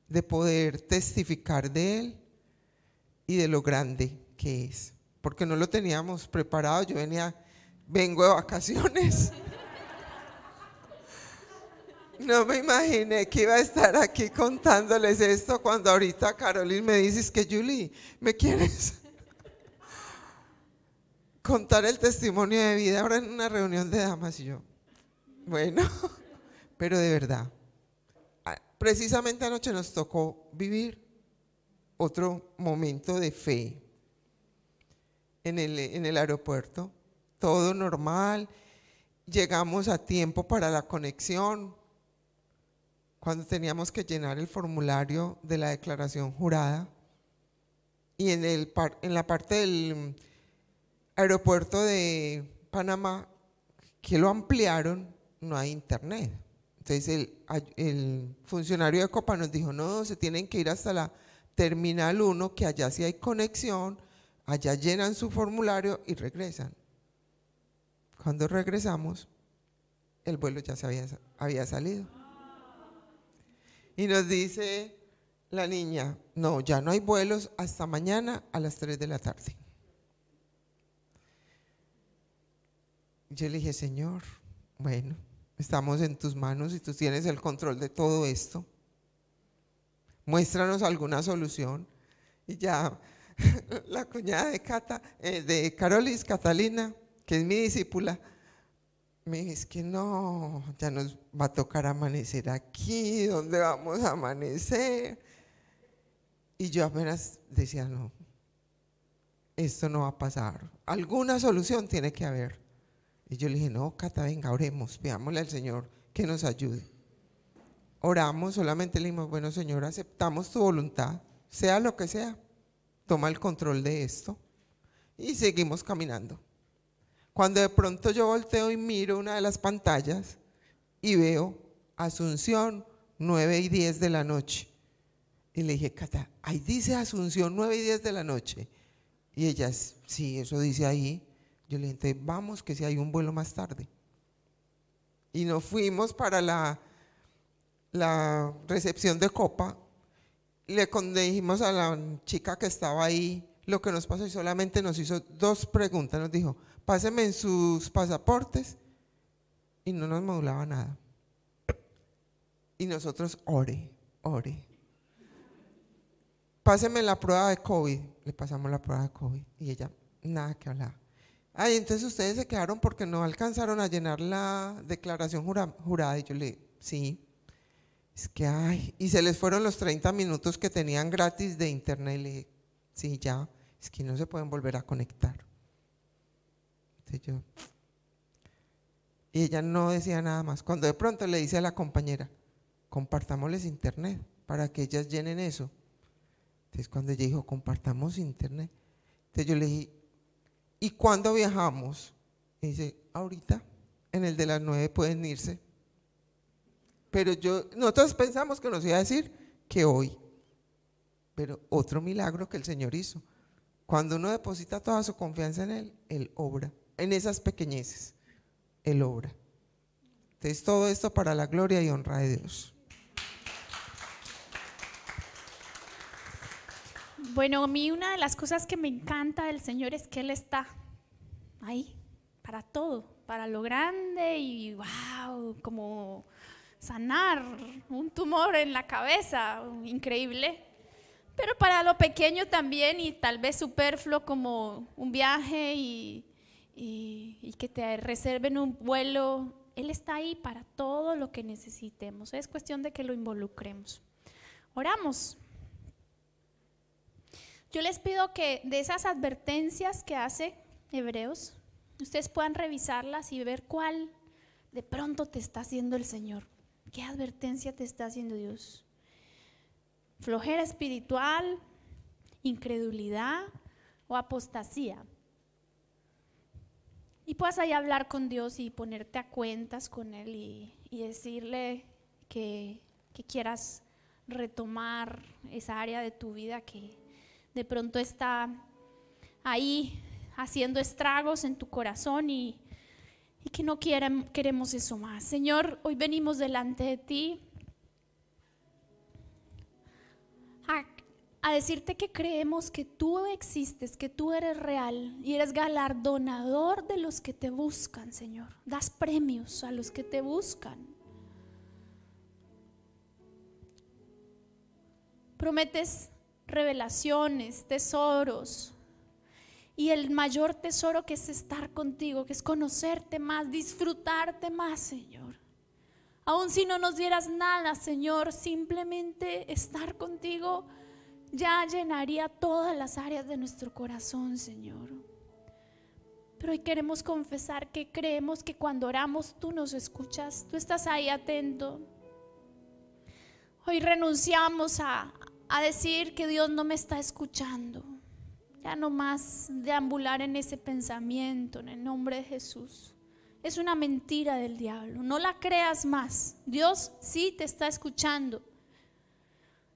de poder testificar de Él y de lo grande que es, porque no lo teníamos preparado. Yo vengo de vacaciones. No me imaginé que iba a estar aquí contándoles esto cuando ahorita Carolina me dice, es que Julie, ¿me quieres contar el testimonio de vida ahora en una reunión de damas? Y yo, bueno, pero de verdad, precisamente anoche nos tocó vivir otro momento de fe en el aeropuerto, todo normal, llegamos a tiempo para la conexión, cuando teníamos que llenar el formulario de la declaración jurada, y en la parte del aeropuerto de Panamá, que lo ampliaron, no hay internet. Entonces el funcionario de Copa nos dijo, no, se tienen que ir hasta la Terminal 1, que allá sí hay conexión, allá llenan su formulario y regresan. Cuando regresamos, el vuelo ya había salido. Y nos dice la niña, no, ya no hay vuelos hasta mañana a las 3 de la tarde. Yo le dije, Señor, bueno, estamos en tus manos y tú tienes el control de todo esto. Muéstranos alguna solución. Y ya la cuñada de Carolis, Catalina, que es mi discípula, me dice, es que no, ya nos va a tocar amanecer aquí, ¿dónde vamos a amanecer? Y yo apenas decía, no, esto no va a pasar, alguna solución tiene que haber. Y yo le dije, no, Cata, venga, oremos, pidámosle al Señor que nos ayude. Oramos, solamente le dijimos, bueno, Señor, aceptamos tu voluntad, sea lo que sea, toma el control de esto. Y seguimos caminando. Cuando de pronto yo volteo y miro una de las pantallas y veo Asunción 9:10 de la noche. Y le dije, Cata, ahí dice Asunción 9:10 de la noche. Y ella, sí, eso dice ahí. Yo le dije, entonces vamos, que si hay un vuelo más tarde. Y nos fuimos para la recepción de Copa. Le dijimos a la chica que estaba ahí lo que nos pasó y solamente nos hizo 2 preguntas. Nos dijo, páseme en sus pasaportes, y no nos modulaba nada. Y nosotros, ore. Páseme la prueba de COVID. Le pasamos la prueba de COVID y ella, nada que hablar. Ay, entonces ustedes se quedaron porque no alcanzaron a llenar la declaración jurada. Y yo le dije, sí. Es que, ay, y se les fueron los 30 minutos que tenían gratis de internet. Y le dije, sí, ya, es que no se pueden volver a conectar. Y ella no decía nada más. Cuando de pronto le dice a la compañera, compartámosles internet, para que ellas llenen eso. Entonces cuando ella dijo, compartamos internet, entonces yo le dije, ¿y cuándo viajamos? Y dice, ahorita, en el de las 9 pueden irse. Pero nosotros pensamos que nos iba a decir que hoy. Pero otro milagro que el Señor hizo. Cuando uno deposita toda su confianza en Él, Él obra. En esas pequeñeces, Él obra. Entonces todo esto para la gloria y honra de Dios. Bueno, a mí una de las cosas que me encanta del Señor es que Él está ahí para todo, para lo grande y wow, como sanar un tumor en la cabeza, increíble. Pero para lo pequeño también y tal vez superfluo como un viaje y que te reserven un vuelo, Él está ahí para todo lo que necesitemos. Es cuestión de que lo involucremos. Oramos. Yo les pido que de esas advertencias que hace Hebreos, ustedes puedan revisarlas y ver cuál de pronto te está haciendo el Señor. ¿Qué advertencia te está haciendo Dios? ¿Flojera espiritual, incredulidad o apostasía? Y puedas ahí hablar con Dios y ponerte a cuentas con Él y decirle que quieras retomar esa área de tu vida que de pronto está ahí haciendo estragos en tu corazón y que no queremos eso más. Señor, hoy venimos delante de ti a decirte que creemos que tú existes, que tú eres real y eres galardonador de los que te buscan, Señor. Das premios a los que te buscan. Prometes revelaciones, tesoros. Y el mayor tesoro que es estar contigo, que es conocerte más, disfrutarte más, Señor. Aun si no nos dieras nada, Señor, simplemente estar contigo ya llenaría todas las áreas de nuestro corazón, Señor. Pero hoy queremos confesar que creemos que cuando oramos tú nos escuchas, tú estás ahí atento. Hoy renunciamos a decir que Dios no me está escuchando. Ya no más deambular en ese pensamiento en el nombre de Jesús. Es una mentira del diablo, no la creas más. Dios sí te está escuchando.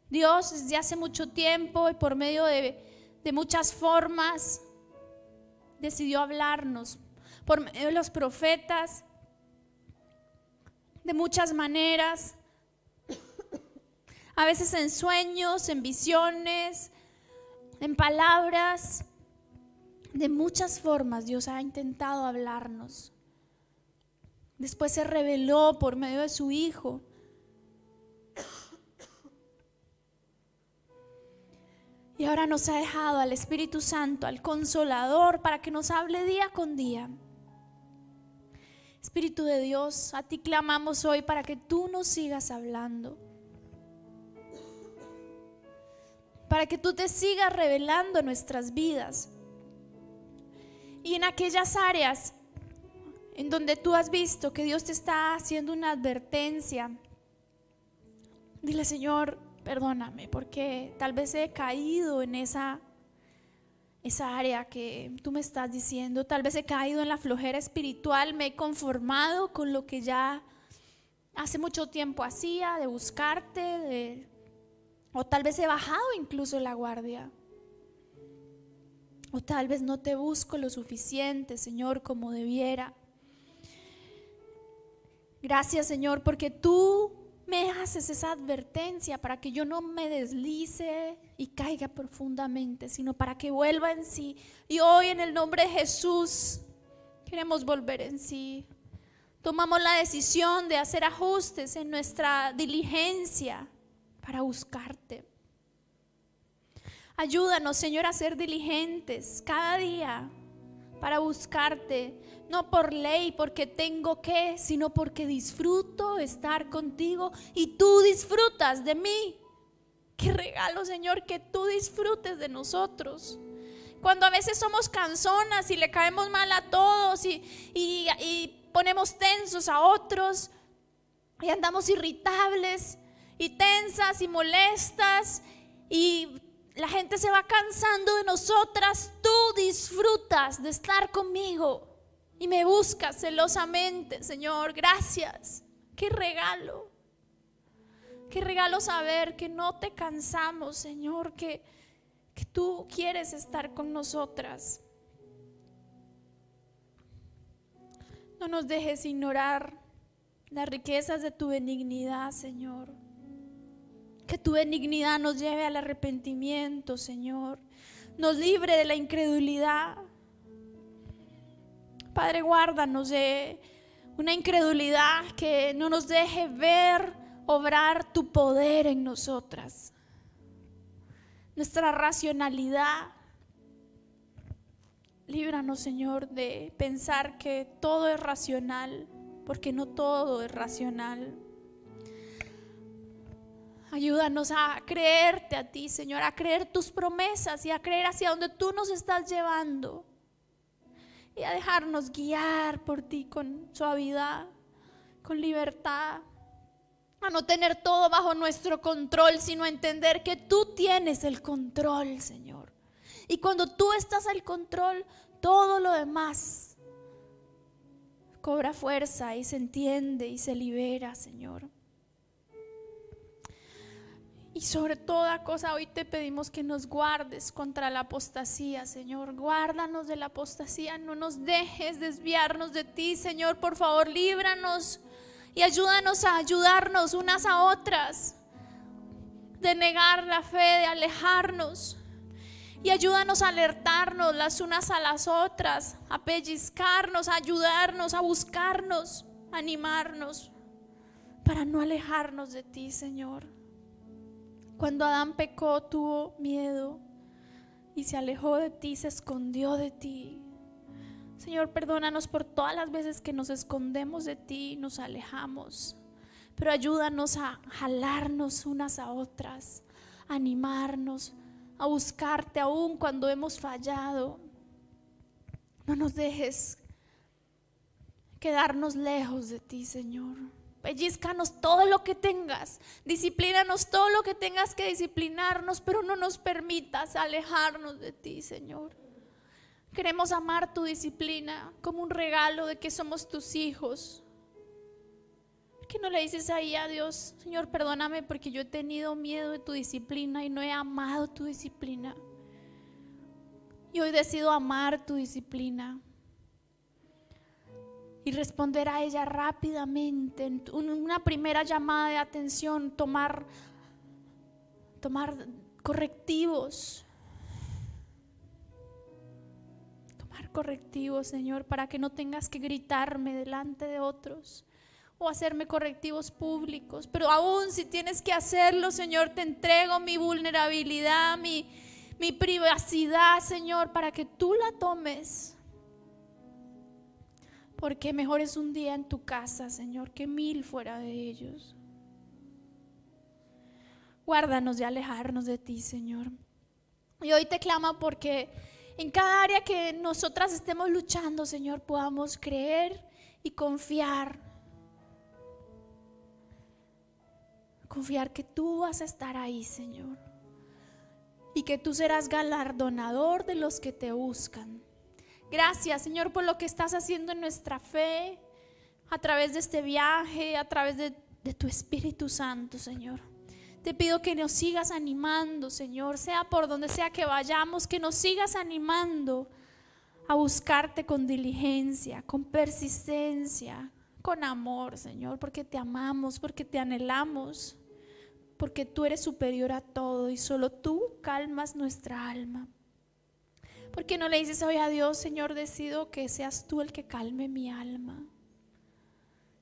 Dios desde hace mucho tiempo y por medio de muchas formas decidió hablarnos. Por medio de los profetas, de muchas maneras. A veces en sueños, en visiones, en palabras, de muchas formas Dios ha intentado hablarnos. Después se reveló por medio de su Hijo. Y ahora nos ha dejado al Espíritu Santo, al Consolador, para que nos hable día con día. Espíritu de Dios, a ti clamamos hoy para que tú nos sigas hablando. Para que tú te sigas revelando en nuestras vidas. Y en aquellas áreas en donde tú has visto que Dios te está haciendo una advertencia, dile: Señor, perdóname porque tal vez he caído en esa área que tú me estás diciendo. Tal vez he caído en la flojera espiritual, me he conformado con lo que ya hace mucho tiempo hacía, de buscarte, o tal vez he bajado incluso la guardia. O tal vez no te busco lo suficiente, Señor, como debiera. Gracias, Señor, porque tú me haces esa advertencia para que yo no me deslice y caiga profundamente, sino para que vuelva en sí. Y hoy en el nombre de Jesús queremos volver en sí. Tomamos la decisión de hacer ajustes en nuestra diligencia para buscarte. Ayúdanos, Señor, a ser diligentes cada día para buscarte, no por ley, porque tengo que, sino porque disfruto estar contigo y tú disfrutas de mí. Qué regalo, Señor, que tú disfrutes de nosotros. Cuando a veces somos canzonas y le caemos mal a todos y ponemos tensos a otros y andamos irritables y tensas y molestas y la gente se va cansando de nosotras, tú disfrutas de estar conmigo y me buscas celosamente, Señor. Gracias. Qué regalo. Qué regalo saber que no te cansamos, Señor, que tú quieres estar con nosotras. No nos dejes ignorar las riquezas de tu benignidad, Señor. Que tu benignidad nos lleve al arrepentimiento, Señor. Nos libre de la incredulidad. Padre, guárdanos de una incredulidad que no nos deje ver, obrar tu poder en nosotras. Nuestra racionalidad. Líbranos, Señor, de pensar que todo es racional, porque no todo es racional. Ayúdanos a creerte a ti, Señor, a creer tus promesas y a creer hacia donde tú nos estás llevando. Y a dejarnos guiar por ti con suavidad, con libertad. A no tener todo bajo nuestro control, sino a entender que tú tienes el control, Señor. Y cuando tú estás al control, todo lo demás cobra fuerza y se entiende y se libera, Señor. Y sobre toda cosa hoy te pedimos que nos guardes contra la apostasía, Señor. Guárdanos de la apostasía, no nos dejes desviarnos de ti, Señor. Por favor, líbranos y ayúdanos a ayudarnos unas a otras, de negar la fe, de alejarnos. Y ayúdanos a alertarnos las unas a las otras, a pellizcarnos, a ayudarnos, a buscarnos, a animarnos, para no alejarnos de ti, Señor. Cuando Adán pecó, tuvo miedo y se alejó de ti, se escondió de ti. Señor, perdónanos por todas las veces que nos escondemos de ti y nos alejamos. Pero ayúdanos a jalarnos unas a otras, a animarnos, a buscarte aún cuando hemos fallado. No nos dejes quedarnos lejos de ti, Señor. Pellízcanos todo lo que tengas, disciplínanos todo lo que tengas que disciplinarnos, pero no nos permitas alejarnos de ti, Señor. Queremos amar tu disciplina como un regalo de que somos tus hijos. ¿Por qué no le dices ahí a Dios, Señor, perdóname porque yo he tenido miedo de tu disciplina y no he amado tu disciplina? Y hoy decido amar tu disciplina y responder a ella rápidamente, en una primera llamada de atención, tomar correctivos. Tomar correctivos, Señor, para que no tengas que gritarme delante de otros o hacerme correctivos públicos. Pero aún si tienes que hacerlo, Señor, te entrego mi vulnerabilidad, mi privacidad, Señor, para que tú la tomes. Porque mejor es un día en tu casa, Señor, que 1000 fuera de ellos. Guárdanos de alejarnos de ti, Señor. Y hoy te clamo porque en cada área que nosotras estemos luchando, Señor, podamos creer y confiar. Confiar que tú vas a estar ahí, Señor. Y que tú serás galardonador de los que te buscan. Gracias, Señor, por lo que estás haciendo en nuestra fe, a través de este viaje, a través de tu Espíritu Santo, Señor. Te pido que nos sigas animando, Señor, sea por donde sea que vayamos, que nos sigas animando a buscarte con diligencia, con persistencia, con amor, Señor, porque te amamos, porque te anhelamos, porque tú eres superior a todo y solo tú calmas nuestra alma. ¿Por qué no le dices hoy a Dios, Señor, decido que seas tú el que calme mi alma?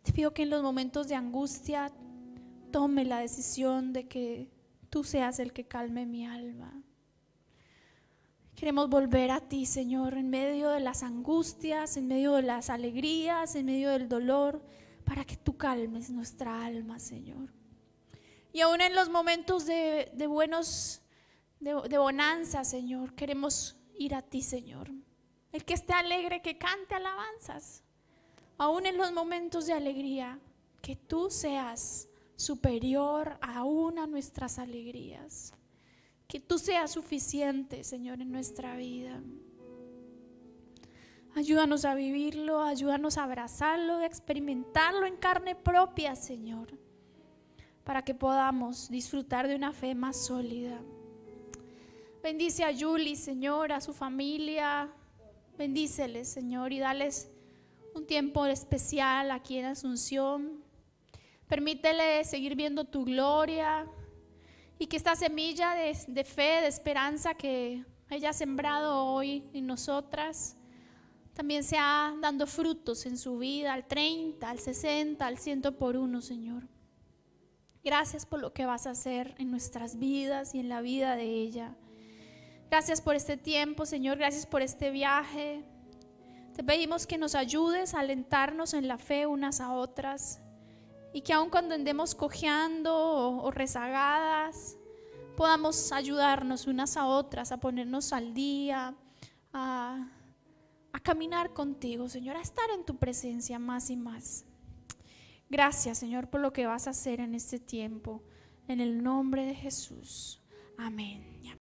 Te pido que en los momentos de angustia tome la decisión de que tú seas el que calme mi alma. Queremos volver a ti, Señor, en medio de las angustias, en medio de las alegrías, en medio del dolor, para que tú calmes nuestra alma, Señor. Y aún en los momentos de bonanza, Señor, queremos ir a ti, Señor. El que esté alegre, que cante alabanzas. Aún en los momentos de alegría, que tú seas superior aún a nuestras alegrías. Que tú seas suficiente, Señor, en nuestra vida. Ayúdanos a vivirlo, ayúdanos a abrazarlo, a experimentarlo en carne propia, Señor, para que podamos disfrutar de una fe más sólida. Bendice a Yuli, Señor, a su familia. Bendíceles, Señor, y dales un tiempo especial aquí en Asunción. Permítele seguir viendo tu gloria y que esta semilla de fe, de esperanza que ella ha sembrado hoy en nosotras, también sea dando frutos en su vida, al 30, al 60, al 100 por uno, Señor. Gracias por lo que vas a hacer en nuestras vidas y en la vida de ella. Gracias por este tiempo, Señor, gracias por este viaje. Te pedimos que nos ayudes a alentarnos en la fe unas a otras y que aun cuando andemos cojeando o rezagadas, podamos ayudarnos unas a otras a ponernos al día, a caminar contigo, Señor, a estar en tu presencia más y más. Gracias, Señor, por lo que vas a hacer en este tiempo. En el nombre de Jesús. Amén.